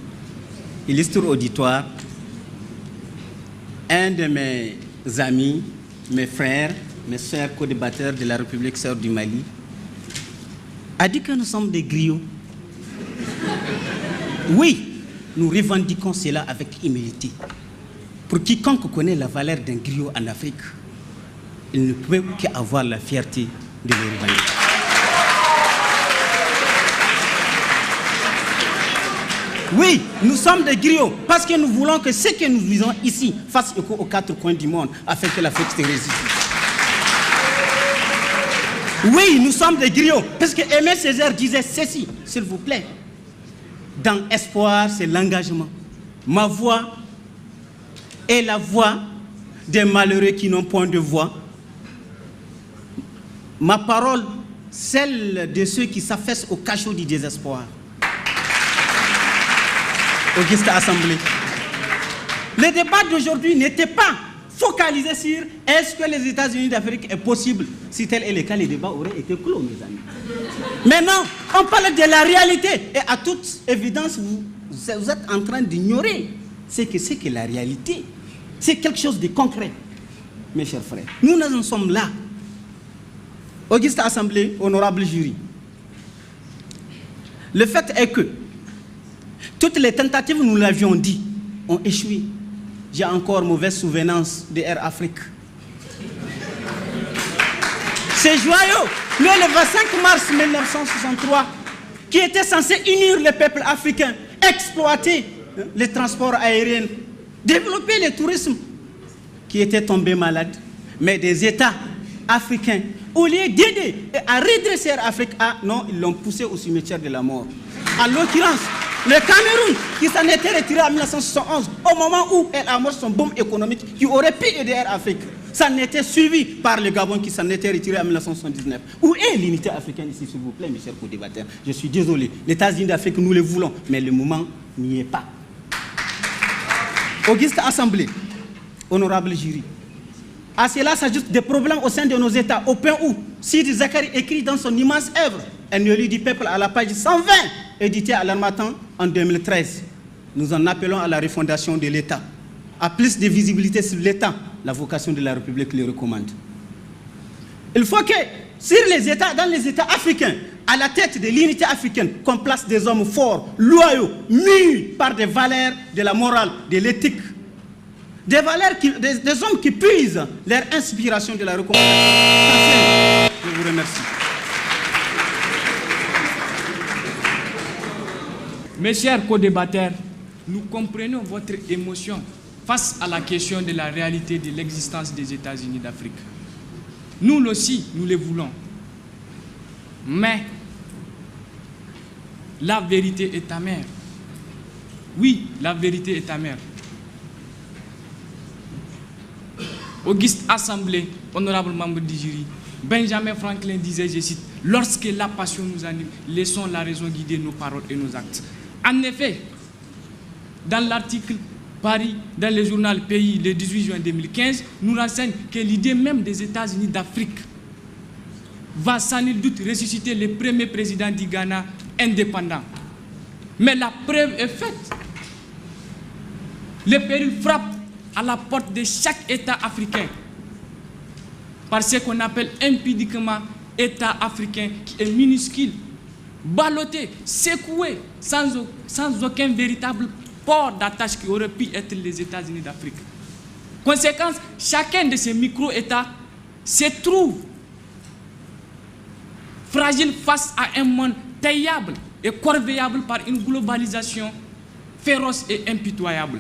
illustre auditoire, un de mes amis, mes frères, mes sœurs co-débatteurs de la République sœur du Mali, a dit que nous sommes des griots. Oui, nous revendiquons cela avec humilité. Pour quiconque connaît la valeur d'un griot en Afrique, il ne peut qu'avoir la fierté de le revendiquer. Oui, nous sommes des griots parce que nous voulons que ce que nous visons ici fasse écho aux quatre coins du monde afin que l'Afrique se résiste. Oui, nous sommes des griots parce que Aimé Césaire disait ceci, s'il vous plaît. Dans espoir, c'est l'engagement. Ma voix est la voix des malheureux qui n'ont point de voix. Ma parole, celle de ceux qui s'affaissent au cachot du désespoir. Auguste Assemblée. Le débat d'aujourd'hui n'était pas focalisé sur est-ce que les États-Unis d'Afrique est possible. Si tel est le cas, le débat aurait été clos, mes amis. Maintenant, on parle de la réalité. Et à toute évidence, vous êtes en train d'ignorer ce que c'est que la réalité. C'est quelque chose de concret, mes chers frères. Nous en sommes là. Auguste Assemblée, honorable jury. Le fait est que toutes les tentatives, nous l'avions dit, ont échoué. J'ai encore mauvaise souvenance de Air Afrique. C'est joyeux, le 25 mars 1963, qui était censé unir le peuple africain, exploiter les transports aériens, développer le tourisme, qui était tombé malade. Mais des États africains, au lieu d'aider et à redresser Air Afrique, non, ils l'ont poussé au cimetière de la mort. En l'occurrence, le Cameroun, qui s'en était retiré en 1971, au moment où elle amorce son boom économique, qui aurait pu aider Air Afrique, ça n'était suivi par le Gabon qui s'en était retiré en 1979. Où est l'unité africaine ici, s'il vous plaît, mes chers co-débatteurs? Je suis désolé. Les États-Unis d'Afrique, nous les voulons, mais le moment n'y est pas. Auguste Assemblée, honorable jury. À cela s'ajoutent des problèmes au sein de nos États, au point où Sidi Zakari écrit dans son immense œuvre, Un élu du peuple à la page 120, édité à l'Harmattan en 2013. Nous en appelons à la refondation de l'État. À plus de visibilité sur l'État, la vocation de la République le recommande. Il faut que, sur les États, dans les États africains, à la tête de l'unité africaine, qu'on place des hommes forts, loyaux, mus par des valeurs de la morale, de l'éthique, des valeurs, des hommes qui puisent leur inspiration de la recommandation. Je vous remercie. Mes chers co-débatteurs, nous comprenons votre émotion face à la question de la réalité de l'existence des États-Unis d'Afrique. Nous aussi, nous les voulons. Mais la vérité est amère. Oui, la vérité est amère. Auguste Assemblée, honorable membre du jury, Benjamin Franklin disait, je cite, « Lorsque la passion nous anime, laissons la raison guider nos paroles et nos actes. » En effet, dans l'article Paris, dans le journal Pays, le 18 juin 2015, nous renseigne que l'idée même des États-Unis d'Afrique va sans nul doute ressusciter le premier président du Ghana indépendant. Mais la preuve est faite. Le péril frappe à la porte de chaque État africain par ce qu'on appelle impudiquement État africain qui est minuscule, ballotté, secoué, sans aucun véritable port d'attache qui aurait pu être les États-Unis d'Afrique. Conséquence, chacun de ces micro-États se trouve fragile face à un monde taillable et corvéable par une globalisation féroce et impitoyable.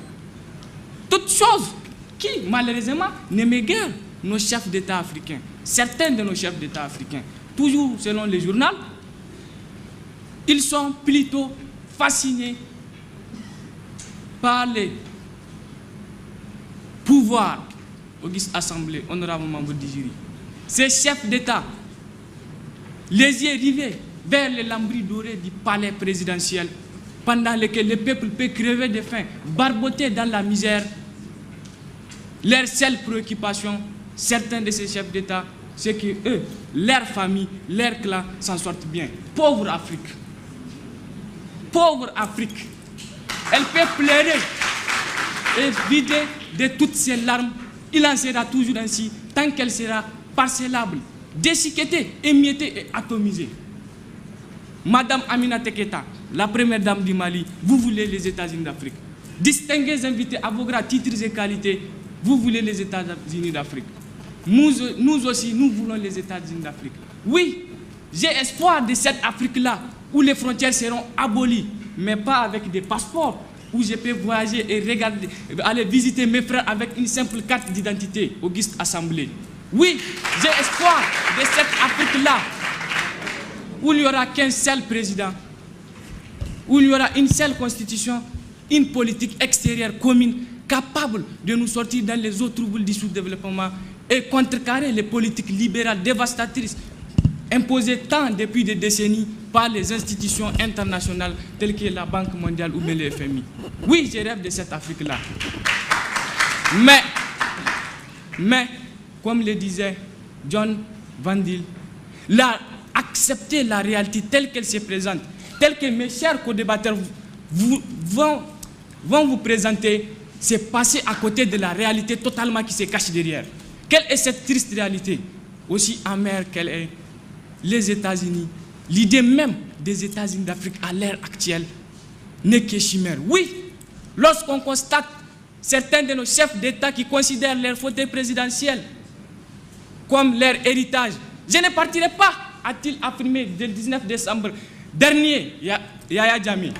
Toutes choses qui, malheureusement, n'aimaient guère nos chefs d'État africains. Certains de nos chefs d'État africains, toujours selon les journaux, ils sont plutôt fascinés par les pouvoirs. Auguste Assemblée, honorable membre du jury. Ces chefs d'État, les yeux rivés vers les lambris dorés du palais présidentiel, pendant lequel le peuple peut crever de faim, barboter dans la misère. Leur seule préoccupation, certains de ces chefs d'État, c'est que eux, leur famille, leur clan s'en sortent bien. Pauvre Afrique. Pauvre Afrique. Elle peut pleurer et vider de toutes ses larmes. Il en sera toujours ainsi tant qu'elle sera parcellable, déchiquetée, émiettée et atomisée. Madame Aminata Keïta, la première dame du Mali, vous voulez les États-Unis d'Afrique. Distingués invités à vos grands titres et qualités, vous voulez les États-Unis d'Afrique. Nous aussi, nous voulons les États-Unis d'Afrique. Oui, j'ai espoir de cette Afrique-là où les frontières seront abolies, mais pas avec des passeports, où je peux voyager et regarder, aller visiter mes frères avec une simple carte d'identité, Auguste Assemblée. Oui, j'ai espoir de cette Afrique-là où il n'y aura qu'un seul président, où il y aura une seule constitution, une politique extérieure commune capable de nous sortir dans les eaux troubles du sous-développement et contrecarrer les politiques libérales dévastatrices imposées tant depuis des décennies par les institutions internationales telles que la Banque mondiale ou le FMI. Oui, je rêve de cette Afrique-là. Mais, comme le disait John Vandil, accepter la réalité telle qu'elle se présente, telle que mes chers co-débatteurs vont vous présenter, c'est passer à côté de la réalité totalement qui se cache derrière. Quelle est cette triste réalité? Aussi amère qu'elle est, les États-Unis, l'idée même des États-Unis d'Afrique à l'ère actuelle n'est que chimère. Oui, lorsqu'on constate certains de nos chefs d'État qui considèrent leur fauteuil présidentiel comme leur héritage, je ne partirai pas, a-t-il affirmé le 19 décembre dernier, Yahya Jammeh.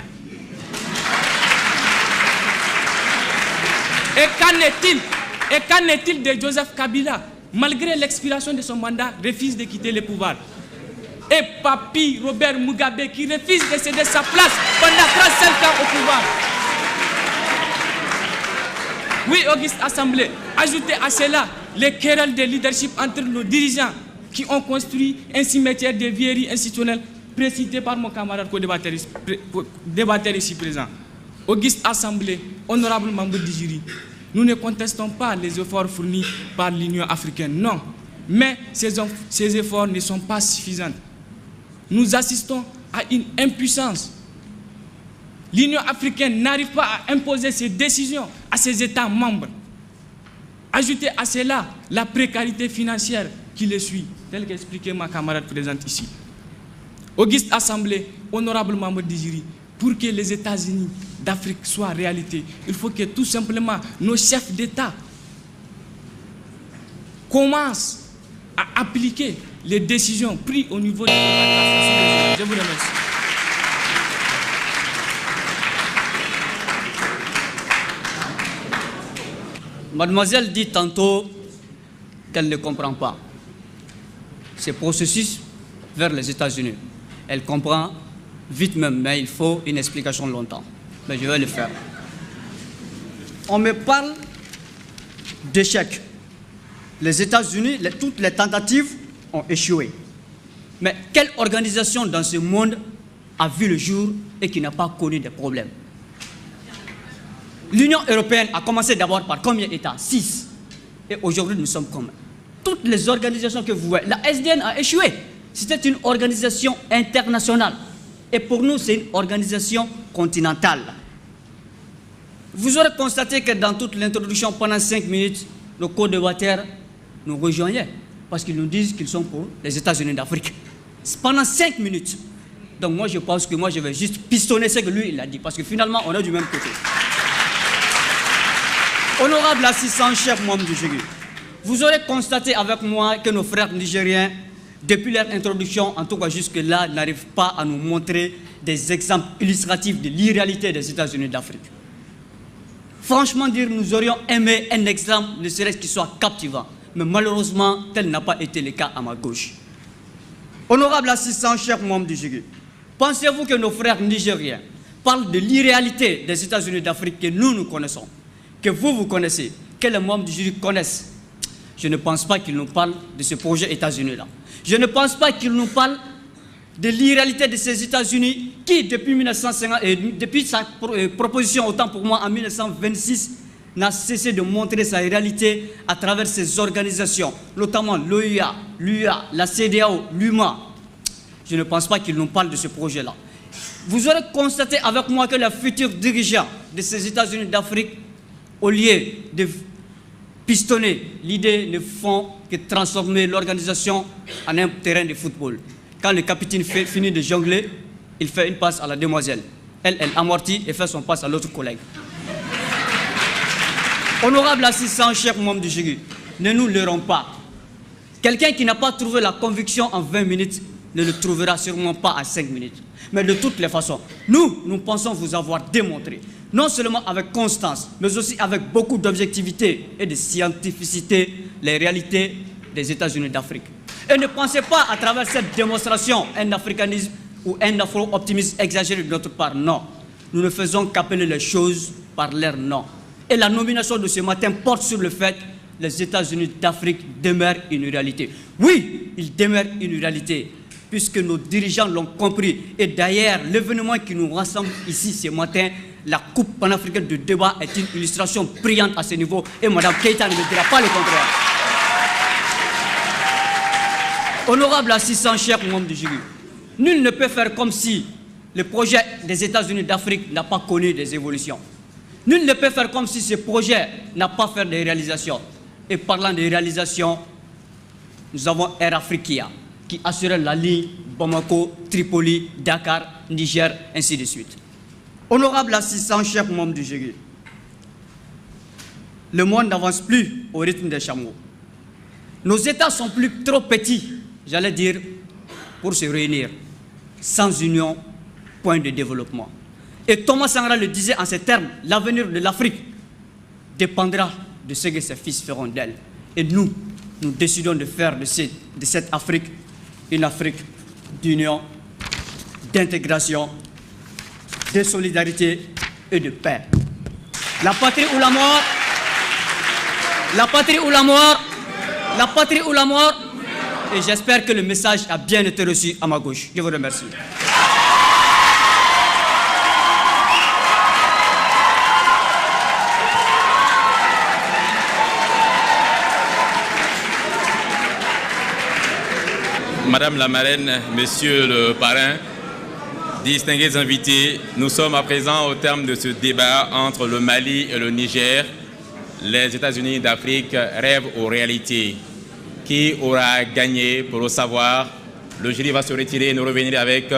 Et qu'en est-il de Joseph Kabila? Malgré l'expiration de son mandat, refuse de quitter le pouvoir. Et Papi Robert Mugabe qui refuse de céder sa place pendant 35 ans au pouvoir. Oui, Auguste Assemblée, ajoutez à cela les querelles de leadership entre nos dirigeants qui ont construit un cimetière de vieilleries institutionnelles précité par mon camarade co-débatteur ici présent. Auguste Assemblée, honorable membre du jury, nous ne contestons pas les efforts fournis par l'Union africaine, non. Mais ces efforts ne sont pas suffisants. Nous assistons à une impuissance. L'Union africaine n'arrive pas à imposer ses décisions à ses États membres. Ajoutez à cela la précarité financière qui les suit, telle qu'expliquait ma camarade présente ici. Auguste Assemblée, honorable membre du jury, pour que les États-Unis d'Afrique soient réalité, il faut que tout simplement nos chefs d'État commencent à appliquer les décisions prises au niveau de la. Je vous remercie. Mademoiselle dit tantôt qu'elle ne comprend pas ce processus vers les États-Unis. Elle comprend vite même, mais il faut une explication longtemps. mais je vais le faire. On me parle d'échec. Les États-Unis, toutes les tentatives ont échoué. Mais quelle organisation dans ce monde a vu le jour et qui n'a pas connu des problèmes? L'Union européenne a commencé d'abord par combien d'États? 6. Et aujourd'hui, nous sommes combien? Toutes les organisations que vous voyez. La SDN a échoué. C'était une organisation internationale. Et pour nous, c'est une organisation continentale. Vous aurez constaté que dans toute l'introduction, pendant 5 minutes, nos co-débatteurs nous rejoignaient. Parce qu'ils nous disent qu'ils sont pour les États-Unis d'Afrique. Pendant 5 minutes. Donc moi, je pense que moi, je vais juste pistonner ce que lui, il a dit. Parce que finalement, on est du même côté. Honorable assistant, chef membre du jury, vous aurez constaté avec moi que nos frères nigériens, depuis leur introduction, en tout cas jusque-là, n'arrivent pas à nous montrer des exemples illustratifs de l'irréalité des États-Unis d'Afrique. Franchement dire, nous aurions aimé un exemple, ne serait-ce qu'il soit captivant. Mais malheureusement, tel n'a pas été le cas à ma gauche. Honorable assistant, chef membre du jury, pensez-vous que nos frères nigériens parlent de l'irréalité des États-Unis d'Afrique que nous connaissons, que vous connaissez, que les membres du jury connaissent? Je ne pense pas qu'ils nous parlent de ce projet États-Unis-là. Je ne pense pas qu'ils nous parlent de l'irréalité de ces États-Unis qui, depuis 1950, depuis sa proposition, autant pour moi, en 1926, n'a cessé de montrer sa réalité à travers ses organisations, notamment l'OUA, l'UA, la CEDEAO, l'UMA. Je ne pense pas qu'ils nous parlent de ce projet-là. Vous aurez constaté avec moi que les futurs dirigeants de ces États-Unis d'Afrique, au lieu de pistonner, l'idée ne font que transformer l'organisation en un terrain de football. Quand le capitaine finit de jongler, il fait une passe à la demoiselle. Elle amortit et fait son passe à l'autre collègue. Honorable assistant, chef membre du jury, ne nous leurrons pas. Quelqu'un qui n'a pas trouvé la conviction en 20 minutes ne le trouvera sûrement pas à 5 minutes. Mais de toutes les façons, nous pensons vous avoir démontré, non seulement avec constance, mais aussi avec beaucoup d'objectivité et de scientificité, les réalités des États-Unis d'Afrique. Et ne pensez pas à travers cette démonstration un africanisme ou un afro-optimisme exagéré de notre part. Non, nous ne faisons qu'appeler les choses par leur nom. Et la nomination de ce matin porte sur le fait que les États-Unis d'Afrique demeurent une réalité. Oui, ils demeurent une réalité, puisque nos dirigeants l'ont compris. Et d'ailleurs, l'événement qui nous rassemble ici ce matin, la Coupe panafricaine de débat, est une illustration brillante à ce niveau. Et Mme Keïta ne me dira pas le contraire. Honorable assistant, chef membre du jury, nul ne peut faire comme si le projet des États-Unis d'Afrique n'a pas connu des évolutions. Nul ne peut faire comme si ce projet n'a pas fait des réalisations. Et parlant des réalisations, nous avons Air Africa qui assurait la ligne Bamako, Tripoli, Dakar, Niger, ainsi de suite. Honorable assistant, chef membre du jury, le monde n'avance plus au rythme des chameaux. Nos États sont plus trop petits, j'allais dire, pour se réunir. Sans union, point de développement. Et Thomas Sankara le disait en ces termes, l'avenir de l'Afrique dépendra de ce que ses fils feront d'elle. Et nous décidons de faire de cette Afrique une Afrique d'union, d'intégration, de solidarité et de paix. La patrie ou la mort, la patrie ou la mort, la patrie ou la mort. Et j'espère que le message a bien été reçu à ma gauche. Je vous remercie. Madame la marraine, Monsieur le parrain, distingués invités, nous sommes à présent au terme de ce débat entre le Mali et le Niger. Les États-Unis d'Afrique rêvent aux réalités. Qui aura gagné pour le savoir? Le jury va se retirer et nous revenir avec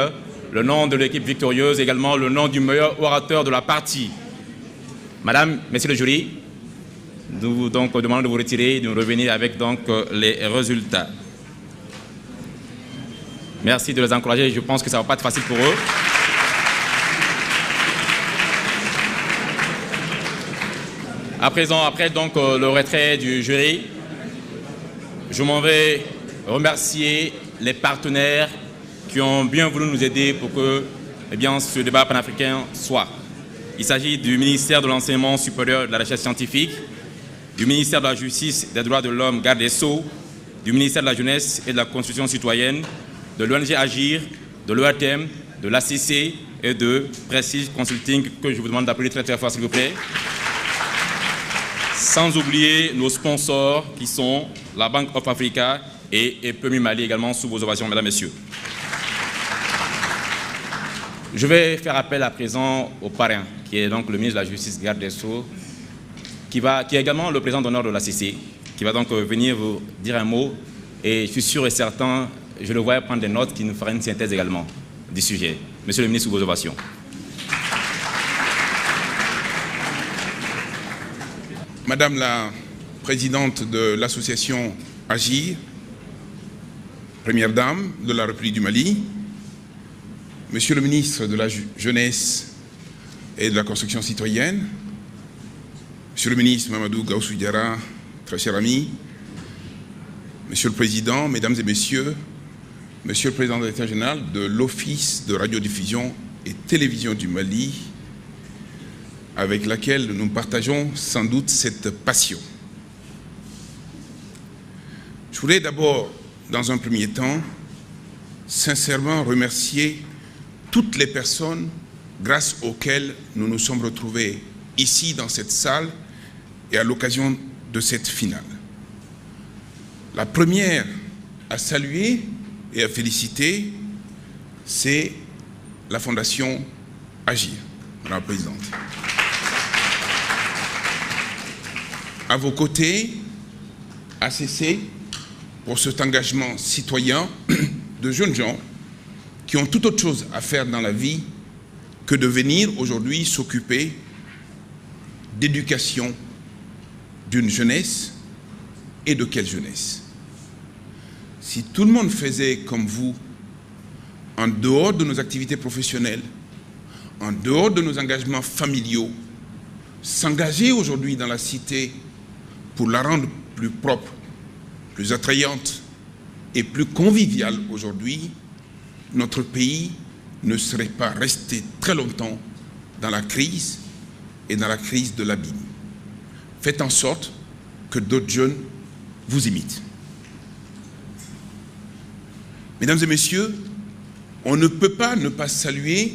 le nom de l'équipe victorieuse, également le nom du meilleur orateur de la partie. Madame, Monsieur le jury, nous vous demandons de vous retirer et de nous revenir avec donc les résultats. Merci de les encourager, je pense que ça ne va pas être facile pour eux. À présent, après donc le retrait du jury, je m'en vais remercier les partenaires qui ont bien voulu nous aider pour que ce débat panafricain soit. Il s'agit du ministère de l'Enseignement supérieur et de la Recherche scientifique, du ministère de la Justice, des Droits de l'Homme, Garde des Sceaux, du ministère de la Jeunesse et de la Constitution citoyenne, de l'ONG Agir, de l'OATM, de l'ACC et de Prestige Consulting, que je vous demande d'appeler très très fort s'il vous plaît. Sans oublier nos sponsors qui sont la Bank of Africa et PMU Mali également sous vos ovations, mesdames et messieurs. Je vais faire appel à présent au parrain, qui est donc le ministre de la Justice, Garde des Sceaux, qui est également le président d'honneur de l'ACC, qui va donc venir vous dire un mot. Et je suis sûr et certain, je le vois prendre des notes, qui nous fera une synthèse également du sujet. Monsieur le ministre, sous vos ovations. Madame la présidente de l'association Agir, première dame de la République du Mali, Monsieur le ministre de la Jeunesse et de la Construction citoyenne, Monsieur le ministre Mamadou Gaussou Diarra, très cher ami, Monsieur le Président, Mesdames et Messieurs, Monsieur le Président de l'État général de l'Office de radiodiffusion et télévision du Mali, avec laquelle nous partageons sans doute cette passion. Je voulais d'abord, dans un premier temps, sincèrement remercier toutes les personnes grâce auxquelles nous nous sommes retrouvés ici dans cette salle et à l'occasion de cette finale. La première à saluer et à féliciter, c'est la Fondation Agir, Madame la Présidente. À vos côtés, ACC, pour cet engagement citoyen de jeunes gens qui ont tout autre chose à faire dans la vie que de venir aujourd'hui s'occuper d'éducation d'une jeunesse, et de quelle jeunesse. Si tout le monde faisait comme vous, en dehors de nos activités professionnelles, en dehors de nos engagements familiaux, s'engager aujourd'hui dans la cité pour la rendre plus propre, plus attrayante et plus conviviale aujourd'hui, notre pays ne serait pas resté très longtemps dans la crise et dans la crise de l'abîme. Faites en sorte que d'autres jeunes vous imitent. Mesdames et messieurs, on ne peut pas ne pas saluer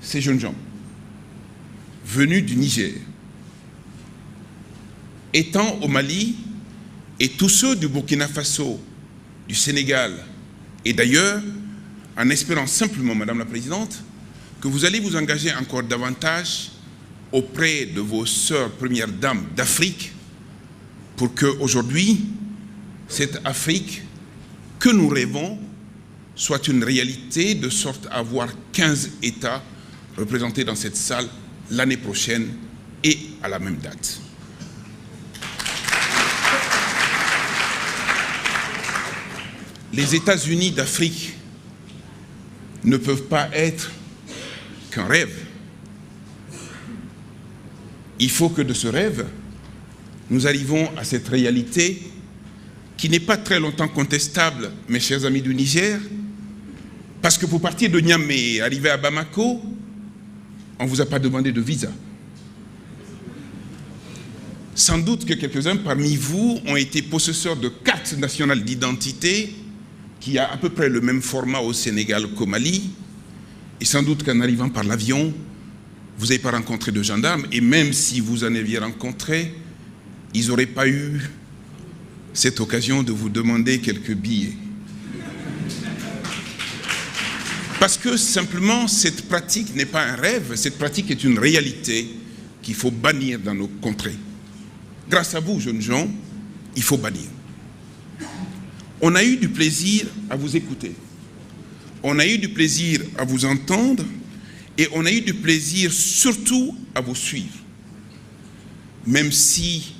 ces jeunes gens venus du Niger, étant au Mali, et tous ceux du Burkina Faso, du Sénégal et d'ailleurs, en espérant simplement, Madame la Présidente, que vous allez vous engager encore davantage auprès de vos sœurs premières dames d'Afrique pour qu'aujourd'hui, cette Afrique que nous rêvons soit une réalité, de sorte à avoir 15 États représentés dans cette salle l'année prochaine et à la même date. Les États-Unis d'Afrique ne peuvent pas être qu'un rêve. Il faut que de ce rêve, nous arrivons à cette réalité qui n'est pas très longtemps contestable, mes chers amis du Niger, parce que pour partir de Niamey et arriver à Bamako, on ne vous a pas demandé de visa. Sans doute que quelques-uns parmi vous ont été possesseurs de cartes nationales d'identité qui a à peu près le même format au Sénégal qu'au Mali, et sans doute qu'en arrivant par l'avion, vous n'avez pas rencontré de gendarmes, et même si vous en aviez rencontré, ils n'auraient pas eu cette occasion de vous demander quelques billets. Parce que simplement, cette pratique n'est pas un rêve, cette pratique est une réalité qu'il faut bannir dans nos contrées. Grâce à vous, jeunes gens, il faut bannir. On a eu du plaisir à vous écouter. On a eu du plaisir à vous entendre et on a eu du plaisir surtout à vous suivre. Même si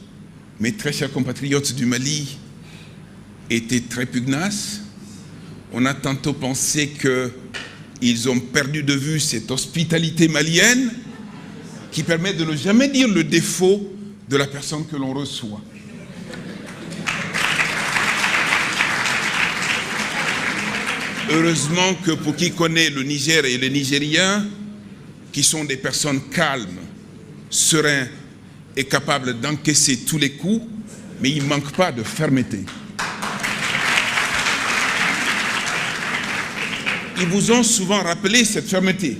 mes très chers compatriotes du Mali étaient très pugnaces, on a tantôt pensé qu'ils ont perdu de vue cette hospitalité malienne qui permet de ne jamais dire le défaut de la personne que l'on reçoit. Heureusement que pour qui connaît le Niger et les Nigériens, qui sont des personnes calmes serein et capable d'encaisser tous les coups, mais il ne manque pas de fermeté. Ils vous ont souvent rappelé cette fermeté.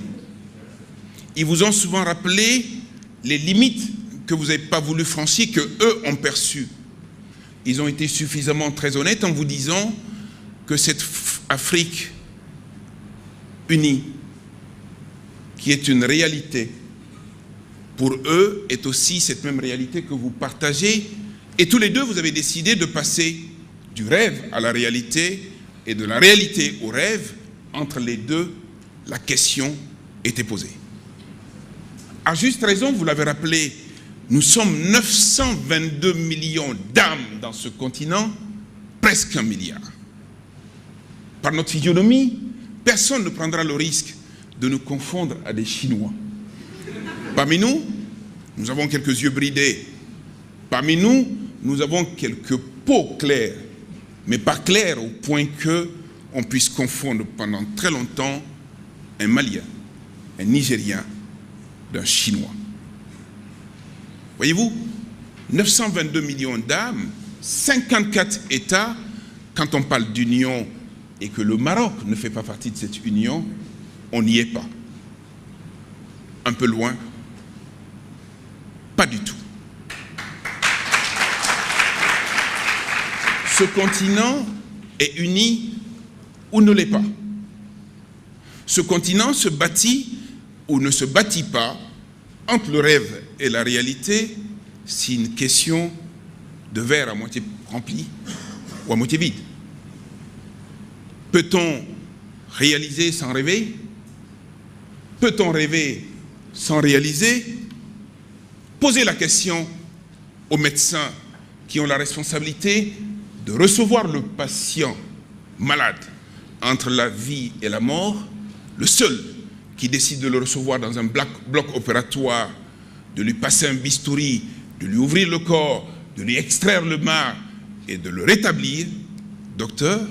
Ils vous ont souvent rappelé les limites que vous n'avez pas voulu franchir, que eux ont perçues. Ils ont été suffisamment très honnêtes en vous disant que cette Afrique unie, qui est une réalité, pour eux, est aussi cette même réalité que vous partagez. Et tous les deux, vous avez décidé de passer du rêve à la réalité et de la réalité au rêve. Entre les deux, la question était posée. À juste raison, vous l'avez rappelé, nous sommes 922 millions d'âmes dans ce continent, presque 1 milliard. Par notre physionomie, personne ne prendra le risque de nous confondre à des Chinois. Parmi nous, nous avons quelques yeux bridés. Parmi nous, nous avons quelques peaux claires, mais pas claires au point que on puisse confondre pendant très longtemps un Malien, un Nigérien d'un Chinois. Voyez-vous, 922 millions d'âmes, 54 États, quand on parle d'union et que le Maroc ne fait pas partie de cette union, on n'y est pas. Un peu loin, pas du tout. Ce continent est uni ou ne l'est pas. Ce continent se bâtit ou ne se bâtit pas entre le rêve et la réalité. C'est une question de verre à moitié rempli ou à moitié vide. Peut-on réaliser sans rêver? Peut-on rêver sans réaliser? Posez la question aux médecins qui ont la responsabilité de recevoir le patient malade entre la vie et la mort, le seul qui décide de le recevoir dans un bloc opératoire, de lui passer un bistouri, de lui ouvrir le corps, de lui extraire le marc et de le rétablir, docteur,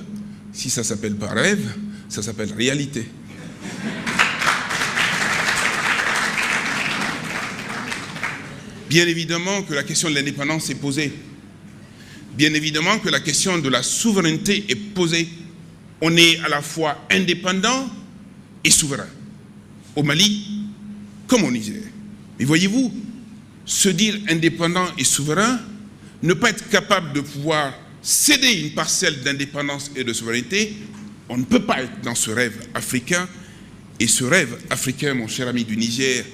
si ça s'appelle pas rêve, ça s'appelle réalité. Bien évidemment que la question de l'indépendance est posée. Bien évidemment que la question de la souveraineté est posée. On est à la fois indépendant et souverain, au Mali comme au Niger. Mais voyez-vous, se dire indépendant et souverain, ne pas être capable de pouvoir céder une parcelle d'indépendance et de souveraineté, on ne peut pas être dans ce rêve africain. Et ce rêve africain, mon cher ami du Niger,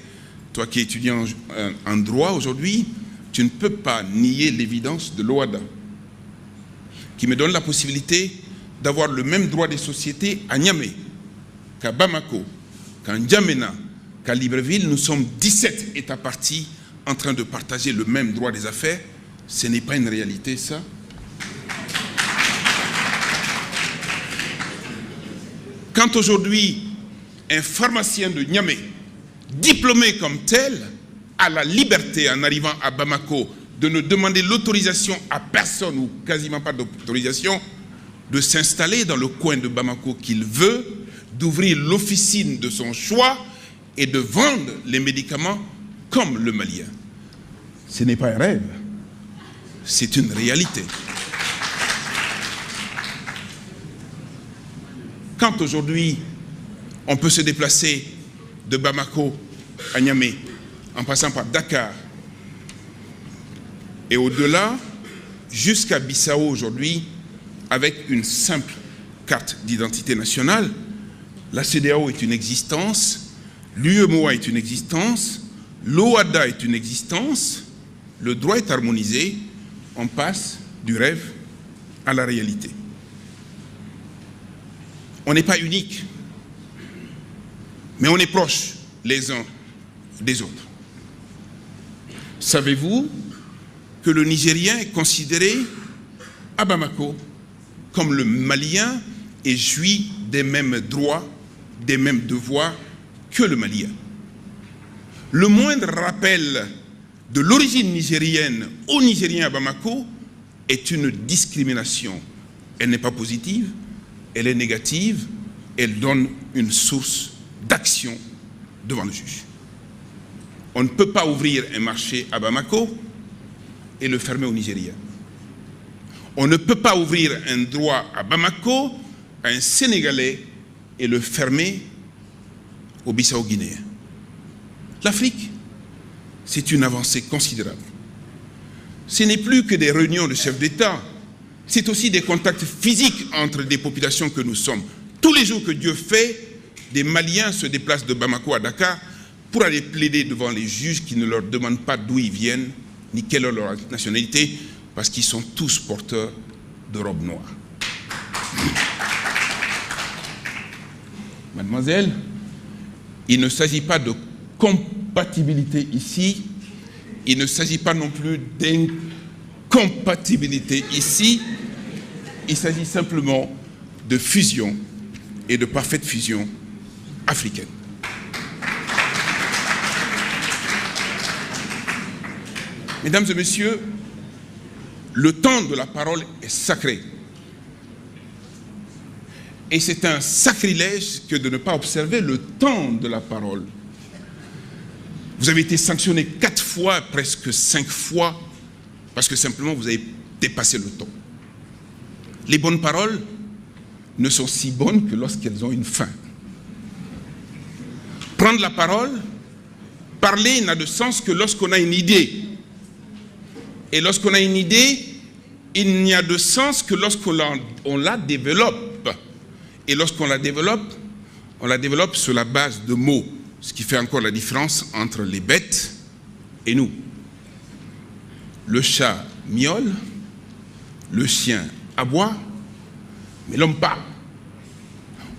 toi qui es étudiant en droit aujourd'hui, tu ne peux pas nier l'évidence de l'OHADA, qui me donne la possibilité d'avoir le même droit des sociétés à Niamey, qu'à Bamako, qu'à N'Djamena, qu'à Libreville. Nous sommes 17 États partis en train de partager le même droit des affaires. Ce n'est pas une réalité, ça. Quand aujourd'hui, un pharmacien de Niamey, diplômé comme tel, a la liberté, en arrivant à Bamako, de ne demander l'autorisation à personne, ou quasiment pas d'autorisation, de s'installer dans le coin de Bamako qu'il veut, d'ouvrir l'officine de son choix et de vendre les médicaments comme le Malien. Ce n'est pas un rêve, c'est une réalité. Quand aujourd'hui, on peut se déplacer de Bamako à Niamey, en passant par Dakar, et au-delà, jusqu'à Bissau aujourd'hui, avec une simple carte d'identité nationale, la CEDEAO est une existence, l'UEMOA est une existence, l'OHADA est une existence, le droit est harmonisé, on passe du rêve à la réalité. On n'est pas unique, mais on est proches les uns des autres. Savez-vous que le Nigérien est considéré à Bamako comme le Malien et jouit des mêmes droits, des mêmes devoirs que le Malien? Le moindre rappel de l'origine nigérienne aux Nigériens à Bamako est une discrimination. Elle n'est pas positive, elle est négative, elle donne une source d'action devant le juge. On ne peut pas ouvrir un marché à Bamako et le fermer au Nigeria. On ne peut pas ouvrir un droit à Bamako, à un Sénégalais, et le fermer au Bissau-Guinéen. L'Afrique, c'est une avancée considérable. Ce n'est plus que des réunions de chefs d'État, c'est aussi des contacts physiques entre des populations que nous sommes. Tous les jours que Dieu fait, des Maliens se déplacent de Bamako à Dakar pour aller plaider devant les juges qui ne leur demandent pas d'où ils viennent, ni quelle est leur nationalité, parce qu'ils sont tous porteurs de robes noires. Mademoiselle, il ne s'agit pas de compatibilité ici, il ne s'agit pas non plus d'incompatibilité ici, il s'agit simplement de fusion et de parfaite fusion africaine. Mesdames et messieurs, le temps de la parole est sacré. Et c'est un sacrilège que de ne pas observer le temps de la parole. Vous avez été sanctionné 4 fois, presque 5 fois, parce que simplement vous avez dépassé le temps. Les bonnes paroles ne sont si bonnes que lorsqu'elles ont une fin. Prendre la parole, parler n'a de sens que lorsqu'on a une idée. Et lorsqu'on a une idée, il n'y a de sens que lorsqu'on la développe. Et lorsqu'on la développe, on la développe sur la base de mots, ce qui fait encore la différence entre les bêtes et nous. Le chat miaule, le chien aboie, mais l'homme parle.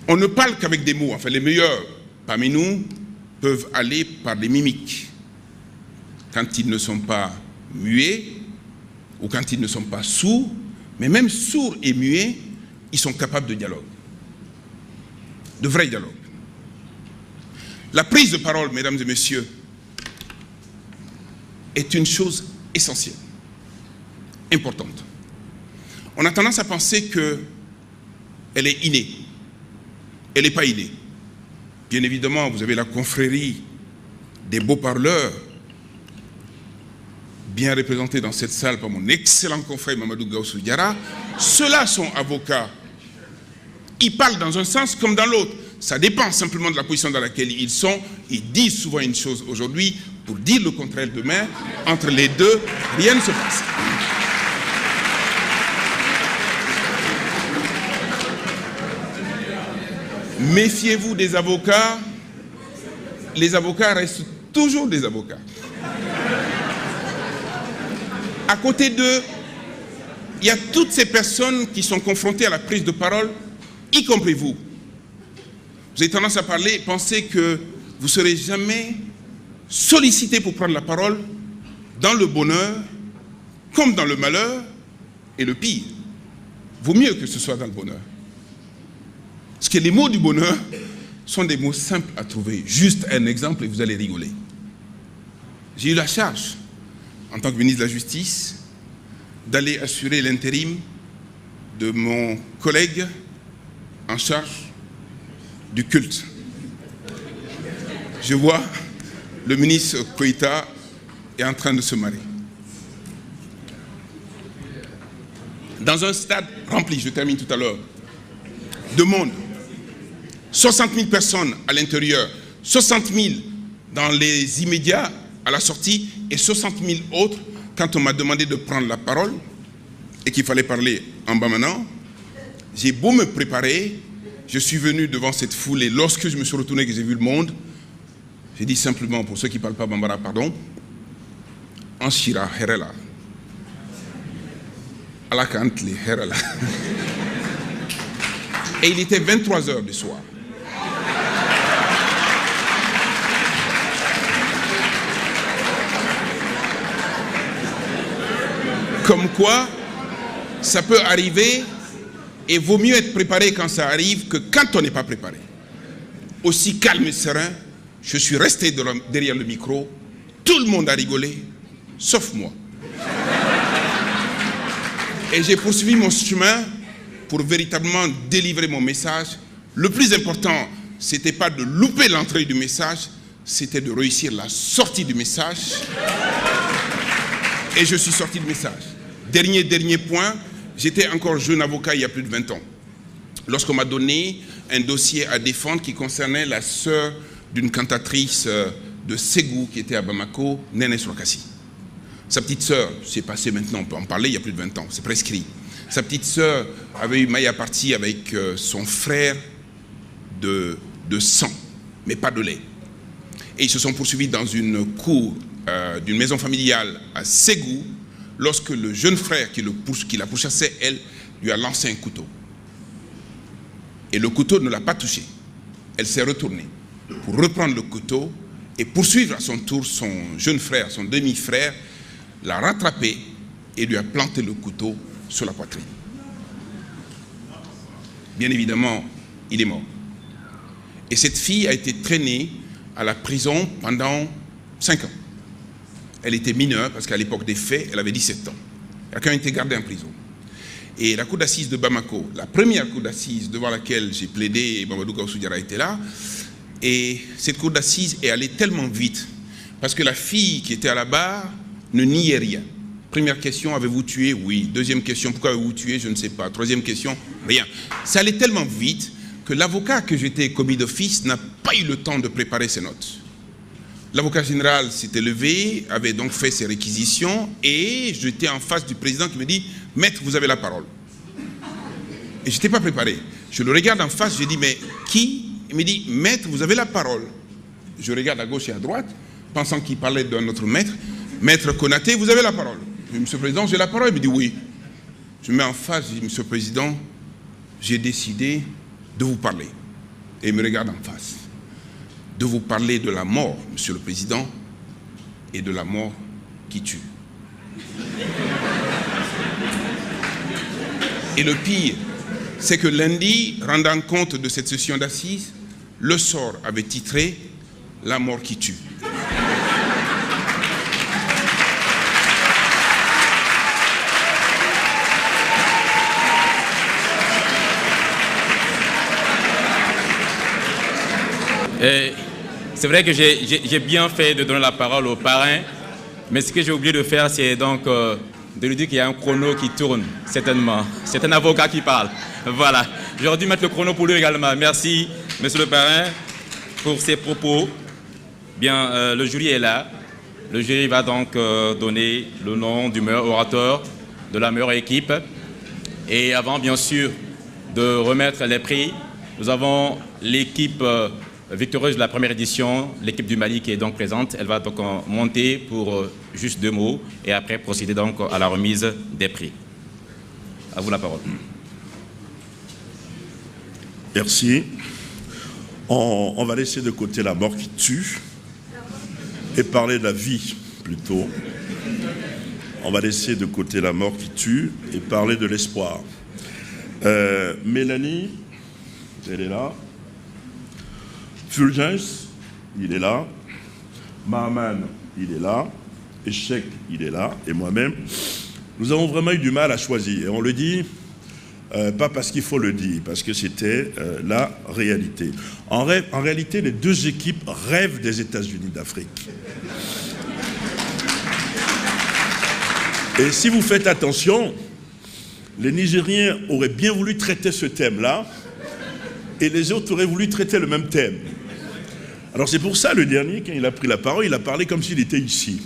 On ne parle qu'avec des mots. Enfin, les meilleurs parmi nous peuvent aller par des mimiques. Quand ils ne sont pas muets, ou quand ils ne sont pas sourds, mais même sourds et muets, ils sont capables de dialogue. De vrai dialogue. La prise de parole, mesdames et messieurs, est une chose essentielle, importante. On a tendance à penser qu'elle est innée. Elle n'est pas innée. Bien évidemment, vous avez la confrérie des beaux parleurs, bien représentée dans cette salle par mon excellent confrère Mamadou Gaussou Diarra. Ceux-là sont avocats. Ils parlent dans un sens comme dans l'autre. Ça dépend simplement de la position dans laquelle ils sont. Ils disent souvent une chose aujourd'hui pour dire le contraire demain. Entre les deux, rien ne se passe. Méfiez-vous des avocats. Les avocats restent toujours des avocats. À côté d'eux, il y a toutes ces personnes qui sont confrontées à la prise de parole, y compris vous. Vous avez tendance à parler, penser que vous ne serez jamais sollicité pour prendre la parole dans le bonheur, comme dans le malheur, et le pire. Vaut mieux que ce soit dans le bonheur. Parce que les mots du bonheur sont des mots simples à trouver. Juste un exemple et vous allez rigoler. J'ai eu la charge, en tant que ministre de la Justice, d'aller assurer l'intérim de mon collègue en charge du culte. Je vois le ministre Koïta est en train de se marier. Dans un stade rempli, je termine tout à l'heure, de monde, 60 000 personnes à l'intérieur, 60 000 dans les immédiats à la sortie et 60 000 autres quand on m'a demandé de prendre la parole et qu'il fallait parler en bamana. J'ai beau me préparer, je suis venu devant cette foule et lorsque je me suis retourné et que j'ai vu le monde, j'ai dit simplement, pour ceux qui ne parlent pas bambara, pardon, Anshira Herela. Alakantli Herela. Et il était 23 h du soir. Comme quoi, ça peut arriver et vaut mieux être préparé quand ça arrive que quand on n'est pas préparé. Aussi calme et serein, je suis resté derrière le micro, tout le monde a rigolé, sauf moi. Et j'ai poursuivi mon chemin pour véritablement délivrer mon message. Le plus important, ce n'était pas de louper l'entrée du message, c'était de réussir la sortie du message. Et je suis sorti du message. Dernier point, j'étais encore jeune avocat il y a plus de 20 ans. Lorsqu'on m'a donné un dossier à défendre qui concernait la sœur d'une cantatrice de Ségou qui était à Bamako, Néné Sorakassi. Sa petite sœur, c'est passé maintenant, on peut en parler, il y a plus de 20 ans, c'est prescrit. Sa petite sœur avait eu maille à partie avec son frère de sang, mais pas de lait. Et ils se sont poursuivis dans une cour d'une maison familiale à Ségou, lorsque le jeune frère qui la pourchassait, elle, lui a lancé un couteau. Et le couteau ne l'a pas touché. Elle s'est retournée pour reprendre le couteau et poursuivre à son tour son jeune frère, son demi-frère, l'a rattrapé et lui a planté le couteau sur la poitrine. Bien évidemment, il est mort. Et cette fille a été traînée à la prison pendant 5 ans. Elle était mineure parce qu'à l'époque des faits, elle avait 17 ans. Elle a quand même été gardée en prison. Et la cour d'assises de Bamako, la première cour d'assises devant laquelle j'ai plaidé, et Mamadou Gawsu Diarra était là, et cette cour d'assises est allée tellement vite parce que la fille qui était à la barre ne niait rien. Première question, avez-vous tué? Oui. Deuxième question, pourquoi avez-vous tué? Je ne sais pas. Troisième question, rien. Ça allait tellement vite que l'avocat que j'étais commis d'office n'a pas eu le temps de préparer ses notes. L'avocat général s'était levé, avait donc fait ses réquisitions, et j'étais en face du président qui me dit « Maître, vous avez la parole ». Et je n'étais pas préparé. Je le regarde en face, je dis « Mais qui ?» Il me dit « Maître, vous avez la parole ». Je regarde à gauche et à droite, pensant qu'il parlait d'un autre maître. « Maître Konaté, vous avez la parole ». Je dis « Monsieur le Président, j'ai la parole ». Il me dit « Oui ». Je me mets en face, je dis « Monsieur le Président, j'ai décidé de vous parler ». Et il me regarde en face. De vous parler de la mort, Monsieur le Président, et de la mort qui tue. Et le pire, c'est que lundi, rendant compte de cette session d'assises, le sort avait titré « La mort qui tue ». C'est vrai que j'ai bien fait de donner la parole au parrain, mais ce que j'ai oublié de faire, c'est donc de lui dire qu'il y a un chrono qui tourne, certainement. C'est un avocat qui parle. Voilà. J'aurais dû mettre le chrono pour lui également. Merci, monsieur le parrain, pour ses propos. Bien, le jury est là. Le jury va donc donner le nom du meilleur orateur, de la meilleure équipe. Et avant, bien sûr, de remettre les prix, nous avons l'équipe victorieuse de la première édition, l'équipe du Mali qui est donc présente. Elle va donc monter pour juste 2 mots et après procéder donc à la remise des prix. À vous la parole. Merci. On va laisser de côté la mort qui tue et parler de la vie plutôt. On va laisser de côté la mort qui tue et parler de l'espoir. Mélanie, elle est là. Fulgence, il est là. Mahaman, il est là. Echec, il est là. Et moi-même, nous avons vraiment eu du mal à choisir. Et on le dit, pas parce qu'il faut le dire, parce que c'était la réalité. En réalité, les 2 équipes rêvent des États-Unis d'Afrique. Et si vous faites attention, les Nigériens auraient bien voulu traiter ce thème-là, et les autres auraient voulu traiter le même thème. Alors c'est pour ça, le dernier, quand il a pris la parole, il a parlé comme s'il était ici.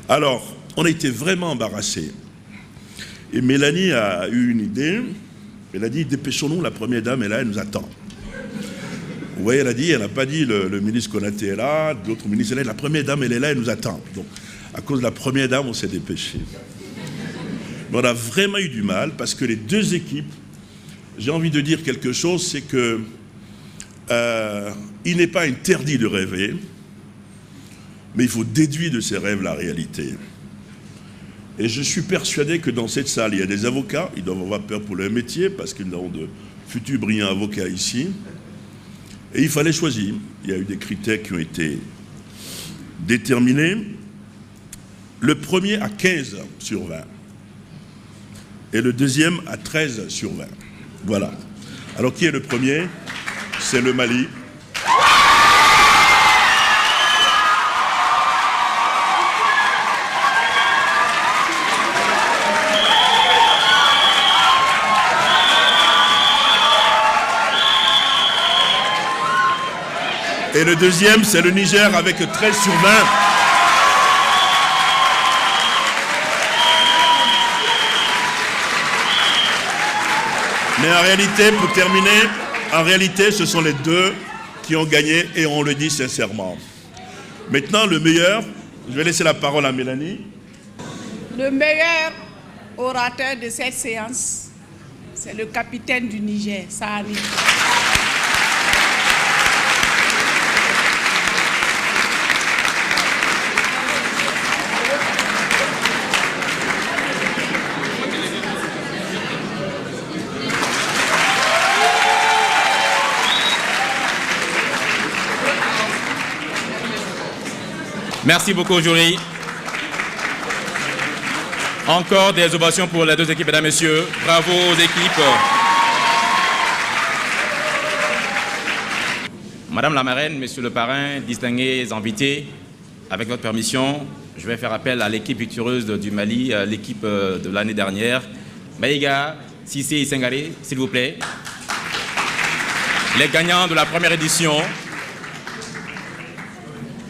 Alors, on a été vraiment embarrassés. Et Mélanie a eu une idée. Elle a dit, dépêchons-nous, la première dame est là, elle nous attend. Vous voyez, elle n'a pas dit le ministre Konaté est là, d'autres ministres sont là, la première dame, elle est là, elle nous attend. Donc, à cause de la première dame, on s'est dépêché. Mais on a vraiment eu du mal, parce que les 2 équipes, j'ai envie de dire quelque chose, c'est que il n'est pas interdit de rêver, mais il faut déduire de ces rêves la réalité. Et je suis persuadé que dans cette salle, il y a des avocats, ils doivent avoir peur pour leur métier, parce qu'ils ont de futurs brillants avocats ici. Et il fallait choisir. Il y a eu des critères qui ont été déterminés. Le premier à 15 sur 20. Et le deuxième à 13 sur 20. Voilà. Alors qui est le premier? C'est le Mali. Et le deuxième, c'est le Niger avec 13 sur 20. Mais en réalité, pour terminer, en réalité, ce sont les deux qui ont gagné et on le dit sincèrement. Maintenant, le meilleur, je vais laisser la parole à Mélanie. Le meilleur orateur de cette séance, c'est le capitaine du Niger, Sahani. Merci beaucoup, jury. Encore des ovations pour les deux équipes, mesdames, messieurs. Bravo aux équipes. Madame la marraine, monsieur le parrain, distingués invités, avec votre permission, je vais faire appel à l'équipe victorieuse du Mali, l'équipe de l'année dernière. Maïga, Sissé et Sengaré, s'il vous plaît. Les gagnants de la première édition,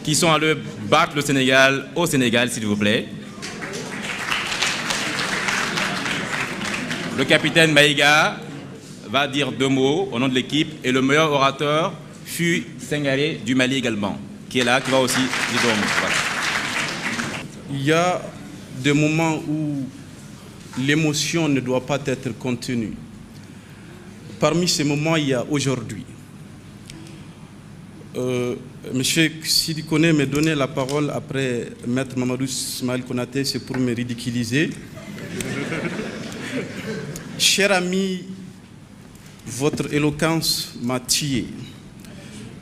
qui sont allés battre le Sénégal au Sénégal, s'il vous plaît. Le capitaine Maïga va dire 2 mots au nom de l'équipe et le meilleur orateur fut Sengaré du Mali également, qui est là, qui va aussi dire 2 mots. Voilà. Il y a des moments où l'émotion ne doit pas être contenue. Parmi ces moments, il y a aujourd'hui. Monsieur Sidi Kone me donnait la parole après Maître Mamadou Ismaël Konaté, c'est pour me ridiculiser. Cher ami, votre éloquence m'a tué,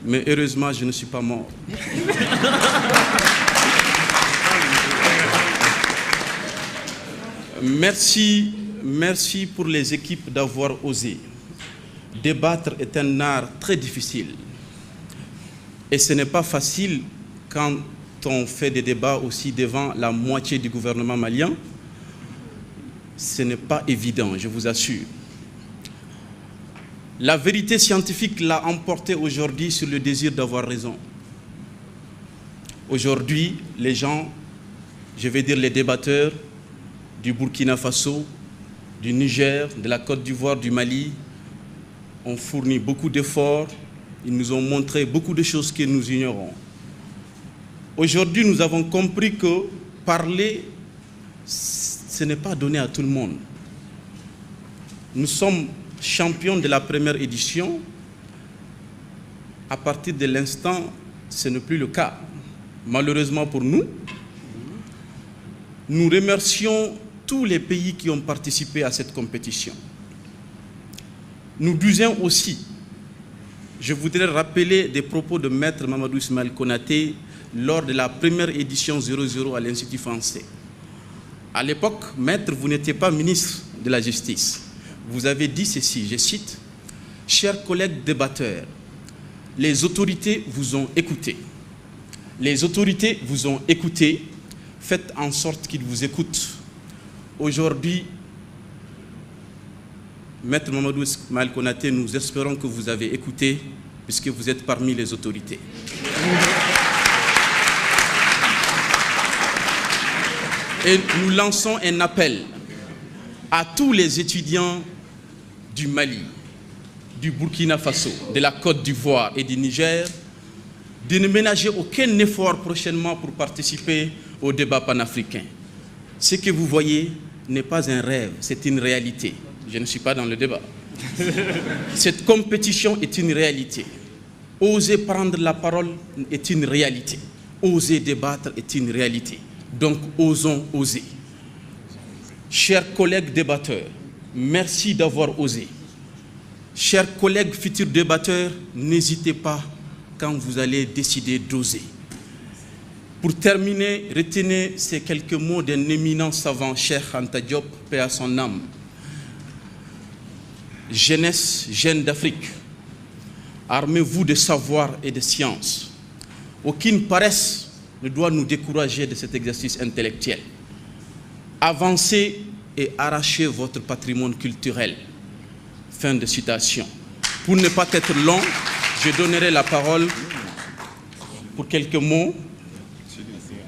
mais heureusement, je ne suis pas mort. Merci pour les équipes d'avoir osé. Débattre est un art très difficile. Et ce n'est pas facile quand on fait des débats aussi devant la moitié du gouvernement malien. Ce n'est pas évident, je vous assure. La vérité scientifique l'a emporté aujourd'hui sur le désir d'avoir raison. Aujourd'hui, les gens, je vais dire les débatteurs du Burkina Faso, du Niger, de la Côte d'Ivoire, du Mali, ont fourni beaucoup d'efforts. Ils nous ont montré beaucoup de choses que nous ignorons. Aujourd'hui, nous avons compris que parler, ce n'est pas donné à tout le monde. Nous sommes champions de la première édition. À partir de l'instant, ce n'est plus le cas. Malheureusement pour nous, nous remercions tous les pays qui ont participé à cette compétition. Nous disions aussi, je voudrais rappeler des propos de Maître Mamadou Ismaël Konaté lors de la première édition 00 à l'Institut français. À l'époque, Maître, vous n'étiez pas ministre de la Justice. Vous avez dit ceci, je cite, « Chers collègues débatteurs, les autorités vous ont écouté. Les autorités vous ont écouté. Faites en sorte qu'ils vous écoutent. Aujourd'hui, Maître Mamadou Ismaël Konaté, nous espérons que vous avez écouté, puisque vous êtes parmi les autorités. » Et nous lançons un appel à tous les étudiants du Mali, du Burkina Faso, de la Côte d'Ivoire et du Niger, de ne ménager aucun effort prochainement pour participer au débat panafricain. Ce que vous voyez n'est pas un rêve, c'est une réalité. Je ne suis pas dans le débat. Cette compétition est une réalité. Oser prendre la parole est une réalité. Oser débattre est une réalité. Donc, osons oser. Chers collègues débatteurs, merci d'avoir osé. Chers collègues futurs débatteurs, n'hésitez pas quand vous allez décider d'oser. Pour terminer, retenez ces quelques mots d'un éminent savant, Cheikh Anta Diop, paix à son âme. Jeunesse, jeunes d'Afrique, armez-vous de savoir et de science. Aucune paresse ne doit nous décourager de cet exercice intellectuel. Avancez et arrachez votre patrimoine culturel. Fin de citation. Pour ne pas être long, je donnerai la parole pour quelques mots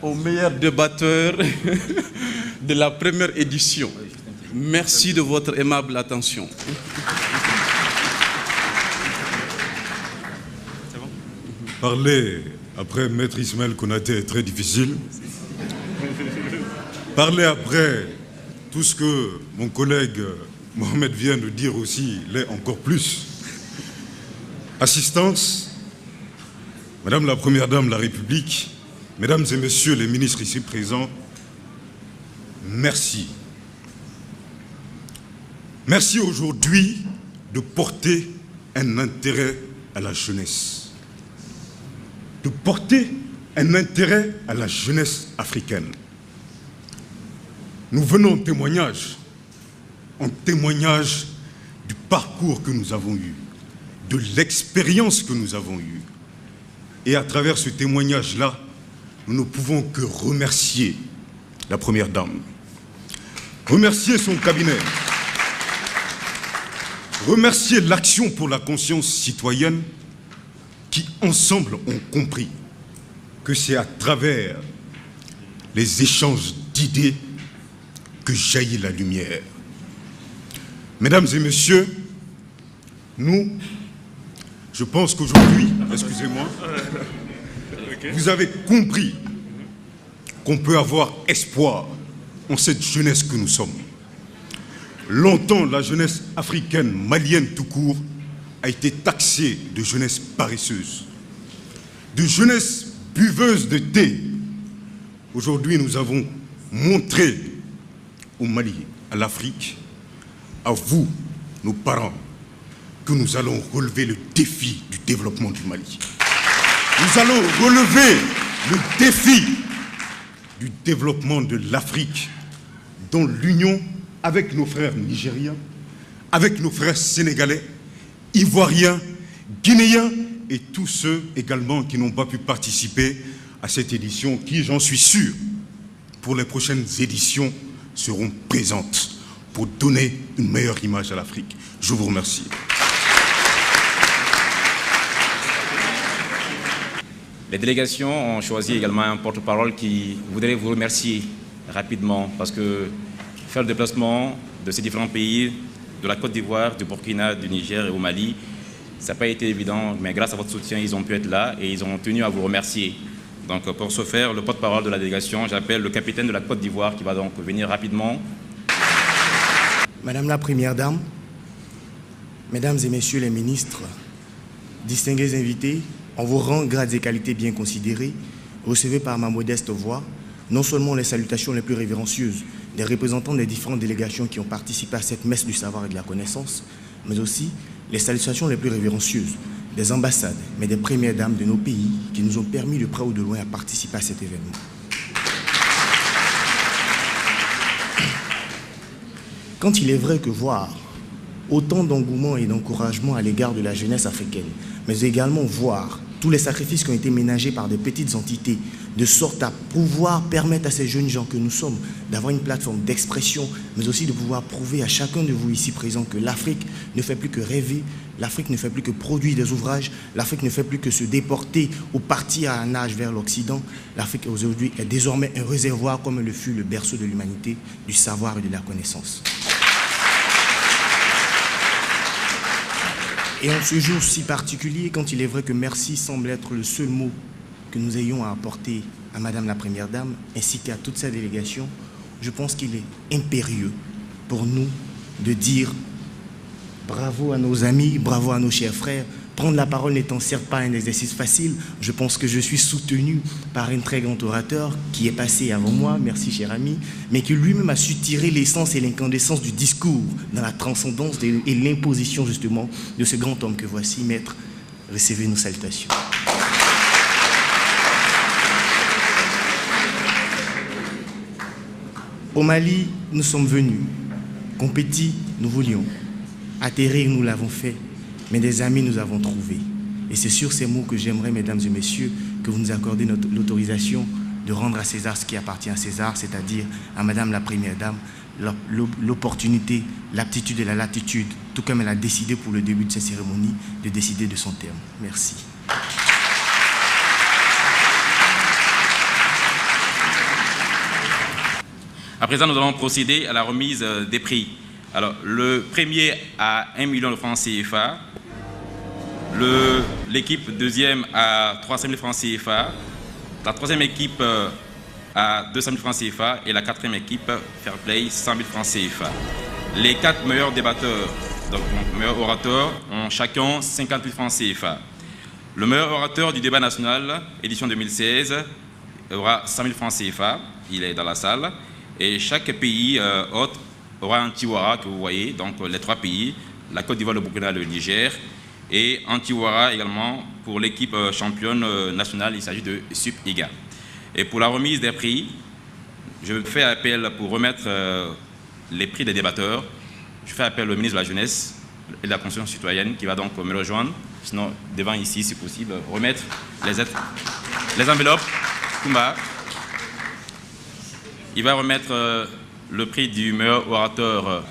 au meilleur débatteur de la première édition. Merci de votre aimable attention. Parler après Maître Ismaël Konaté est très difficile. Parler après tout ce que mon collègue Mohamed vient de dire aussi l'est encore plus. Assistance, Madame la Première Dame de la République, Mesdames et Messieurs les ministres ici présents, merci. Merci aujourd'hui de porter un intérêt à la jeunesse. De porter un intérêt à la jeunesse africaine. Nous venons en témoignage du parcours que nous avons eu, de l'expérience que nous avons eue. Et à travers ce témoignage-là, nous ne pouvons que remercier la Première Dame, remercier son cabinet, remercier l'Action pour la conscience citoyenne qui, ensemble, ont compris que c'est à travers les échanges d'idées que jaillit la lumière. Mesdames et messieurs, je pense qu'aujourd'hui, excusez-moi, vous avez compris qu'on peut avoir espoir en cette jeunesse que nous sommes. Longtemps, la jeunesse africaine, malienne tout court, a été taxée de jeunesse paresseuse, de jeunesse buveuse de thé. Aujourd'hui, nous avons montré au Mali, à l'Afrique, à vous, nos parents, que nous allons relever le défi du développement du Mali. Nous allons relever le défi du développement de l'Afrique, dans l'union avec nos frères nigériens, avec nos frères sénégalais, ivoiriens, guinéens et tous ceux également qui n'ont pas pu participer à cette édition, qui, j'en suis sûr, pour les prochaines éditions, seront présentes pour donner une meilleure image à l'Afrique. Je vous remercie. Les délégations ont choisi également un porte-parole qui voudrait vous remercier rapidement parce que faire le déplacement de ces différents pays, de la Côte d'Ivoire, du Burkina, du Niger et au Mali, ça n'a pas été évident, mais grâce à votre soutien, ils ont pu être là et ils ont tenu à vous remercier. Donc pour ce faire, le porte-parole de la délégation, j'appelle le capitaine de la Côte d'Ivoire qui va donc venir rapidement. Madame la Première Dame, Mesdames et Messieurs les ministres, distingués invités, en vos rangs, grades et qualités bien considérés, recevez par ma modeste voix non seulement les salutations les plus révérencieuses des représentants des différentes délégations qui ont participé à cette messe du savoir et de la connaissance, mais aussi les salutations les plus révérencieuses des ambassades, mais des premières dames de nos pays qui nous ont permis de près ou de loin à participer à cet événement. Quand il est vrai que voir autant d'engouement et d'encouragement à l'égard de la jeunesse africaine, mais également voir tous les sacrifices qui ont été ménagés par des petites entités, de sorte à pouvoir permettre à ces jeunes gens que nous sommes d'avoir une plateforme d'expression, mais aussi de pouvoir prouver à chacun de vous ici présents que l'Afrique ne fait plus que rêver, l'Afrique ne fait plus que produire des ouvrages, l'Afrique ne fait plus que se déporter ou partir à un âge vers l'Occident. L'Afrique aujourd'hui est désormais un réservoir comme le fut le berceau de l'humanité, du savoir et de la connaissance. Et en ce jour si particulier, quand il est vrai que merci semble être le seul mot que nous ayons à apporter à Madame la Première Dame, ainsi qu'à toute sa délégation, je pense qu'il est impérieux pour nous de dire bravo à nos amis, bravo à nos chers frères. Prendre la parole n'étant certes pas un exercice facile, je pense que je suis soutenu par un très grand orateur qui est passé avant moi, merci cher ami, mais qui lui-même a su tirer l'essence et l'incandescence du discours dans la transcendance et l'imposition justement de ce grand homme que voici, maître. Recevez nos salutations. Au Mali, nous sommes venus. Compétit, nous voulions. Atterrir, nous l'avons fait. Mais des amis, nous avons trouvé. Et c'est sur ces mots que j'aimerais, mesdames et messieurs, que vous nous accordez l'autorisation de rendre à César ce qui appartient à César, c'est-à-dire à Madame la Première Dame, l'opportunité, l'aptitude et la latitude, tout comme elle a décidé pour le début de cette cérémonie, de décider de son terme. Merci. À présent, nous allons procéder à la remise des prix. Alors, le premier à 1 million de francs CFA, l'équipe deuxième à 300 000 francs CFA, la troisième équipe à 200 000 francs CFA et la quatrième équipe Fair Play 100 000 francs CFA. Les 4 meilleurs débatteurs, donc meilleurs orateurs, ont chacun 50 000 francs CFA. Le meilleur orateur du débat national, édition 2016, aura 100 000 francs CFA, il est dans la salle, et chaque pays hôte aura un tiwara que vous voyez, donc les 3 pays, la Côte d'Ivoire, le Burkina, le Niger, et un tiwara également pour l'équipe championne nationale, il s'agit de SUP-IGA. Et pour la remise des prix, je fais appel pour remettre les prix des débatteurs, je fais appel au ministre de la Jeunesse et de la Constitution citoyenne qui va donc me rejoindre, sinon devant ici si possible, remettre les enveloppes. Kumba. Il va remettre le prix du meilleur orateur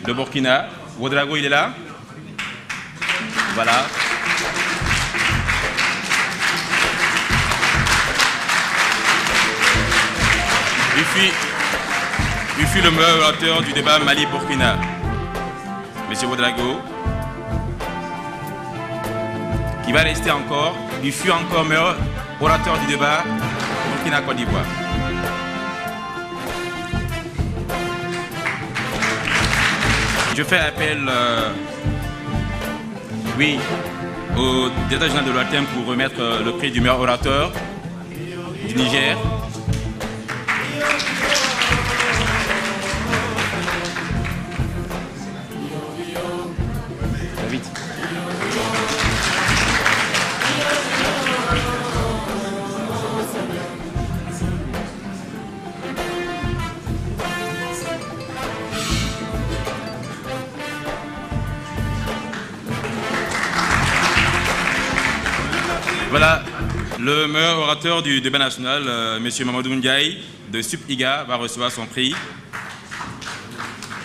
de Burkina. Ouedraogo, il est là? Voilà. Il fut le meilleur orateur du débat Mali-Burkina. Monsieur Ouedraogo, qui va rester encore. Il fut encore meilleur orateur du débat Burkina-Côte d'Ivoire. Je fais appel au directeur général de l'OATEM pour remettre le prix du meilleur orateur du Niger. Vite. Voilà, le meilleur orateur du débat national, M. Mamadou Ndiaye, de SUP-IGA, va recevoir son prix.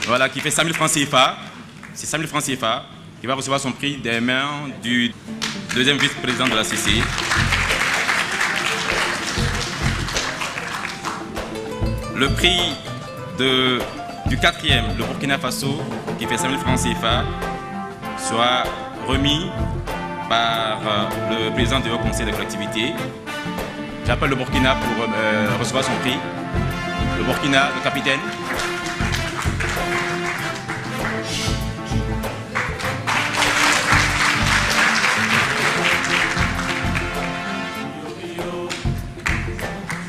Voilà, qui fait 100 000 francs CFA. C'est 100 000 francs CFA qui va recevoir son prix des mains du deuxième vice-président de la CC. Le prix du quatrième, le Burkina Faso, qui fait 5 000 francs CFA, sera remis par le président du Haut Conseil des collectivités. J'appelle le Burkina pour recevoir son prix. Le Burkina, le capitaine.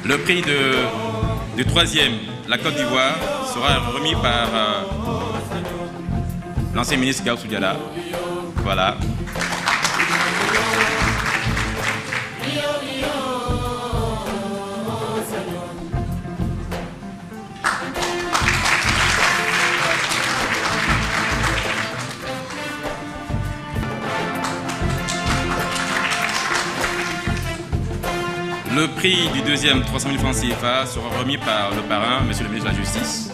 Le prix du troisième, la Côte d'Ivoire, sera remis par l'ancien ministre Gao Soudiala. Voilà. Le prix du deuxième, 300 000 francs CFA, sera remis par le parrain, monsieur le ministre de la Justice.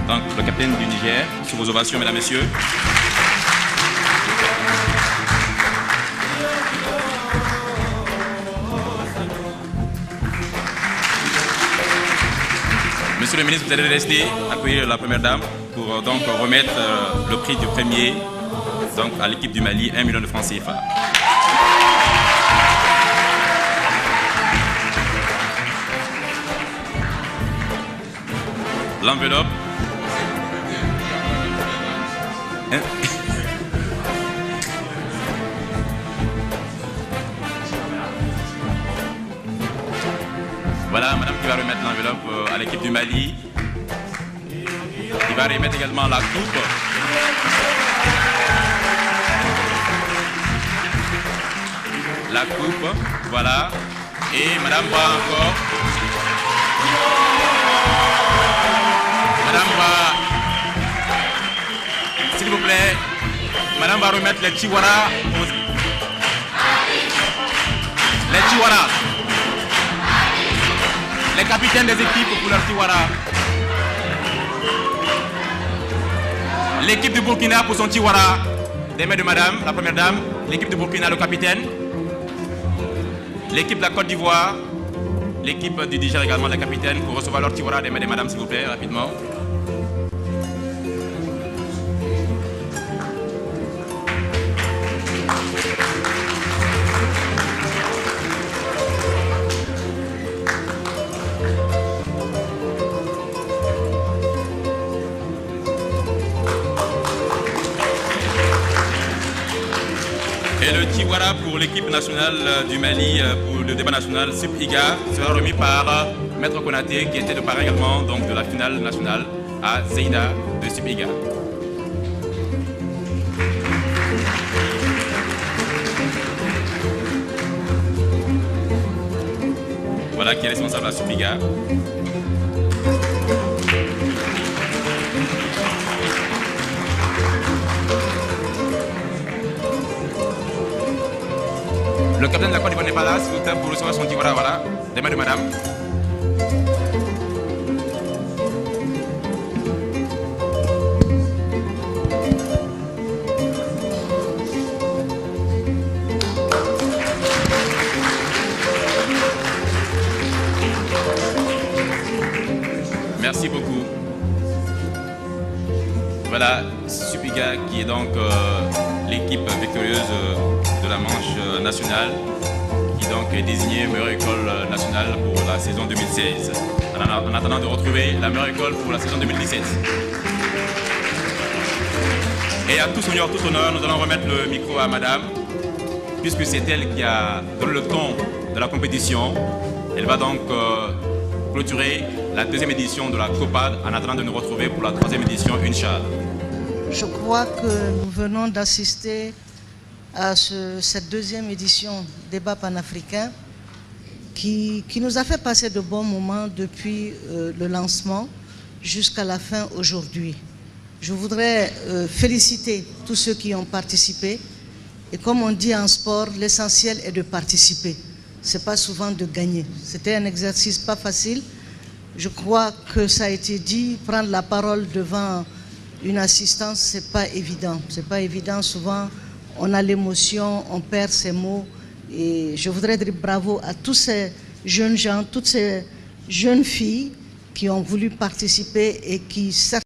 Donc, le capitaine du Niger, sous vos ovations, mesdames, messieurs. Monsieur le ministre, vous allez rester, accueillir la première dame pour donc remettre le prix du premier donc, à l'équipe du Mali, 1 million de francs CFA. L'enveloppe. Voilà, madame qui va remettre l'enveloppe à l'équipe du Mali. Il va remettre également la coupe. La coupe, voilà. Et madame va encore. Madame va, s'il vous plaît, madame va remettre les tiwara. Les tiwara. Les capitaines des équipes pour leur tiwara. L'équipe du Burkina pour son tiwara. Des mains de madame, la première dame. L'équipe du Burkina, le capitaine. L'équipe de la Côte d'Ivoire. l'équipe du Niger également, les capitaines, pour recevoir leur tiwara des madame, s'il vous plaît, rapidement. Et le tiwara pour l'équipe nationale du Mali pour le débat national Sup-Iga sera remis par Maître Konaté qui était le parrain également donc, de la finale nationale à Zeïda de Sup-Iga. Voilà qui est responsable à Sup-Iga. Le capitaine de la Côte d'Ivoire n'est pas là, s'il vous plaît, pour recevoir son tiwara, voilà, des mains de madame. Merci beaucoup. Voilà, Sup-Iga qui est donc l'équipe victorieuse de la manche nationale, qui donc est désignée meilleure école nationale pour la saison 2016, en attendant de retrouver la meilleure école pour la saison 2017. Et à tout honneur, nous allons remettre le micro à madame, puisque c'est elle qui a donné le ton de la compétition. Elle va donc clôturer la deuxième édition de la COPAD en attendant de nous retrouver pour la troisième édition, Inch'Allah. Je crois que nous venons d'assister à cette deuxième édition débat panafricain qui nous a fait passer de bons moments depuis le lancement jusqu'à la fin aujourd'hui. Je voudrais féliciter tous ceux qui ont participé et comme on dit en sport, l'essentiel est de participer. Ce n'est pas souvent de gagner. C'était un exercice pas facile. Je crois que ça a été dit, prendre la parole devant une assistance, ce n'est pas évident. Ce n'est pas évident, souvent on a l'émotion, on perd ses mots. Et je voudrais dire bravo à tous ces jeunes gens, toutes ces jeunes filles qui ont voulu participer et qui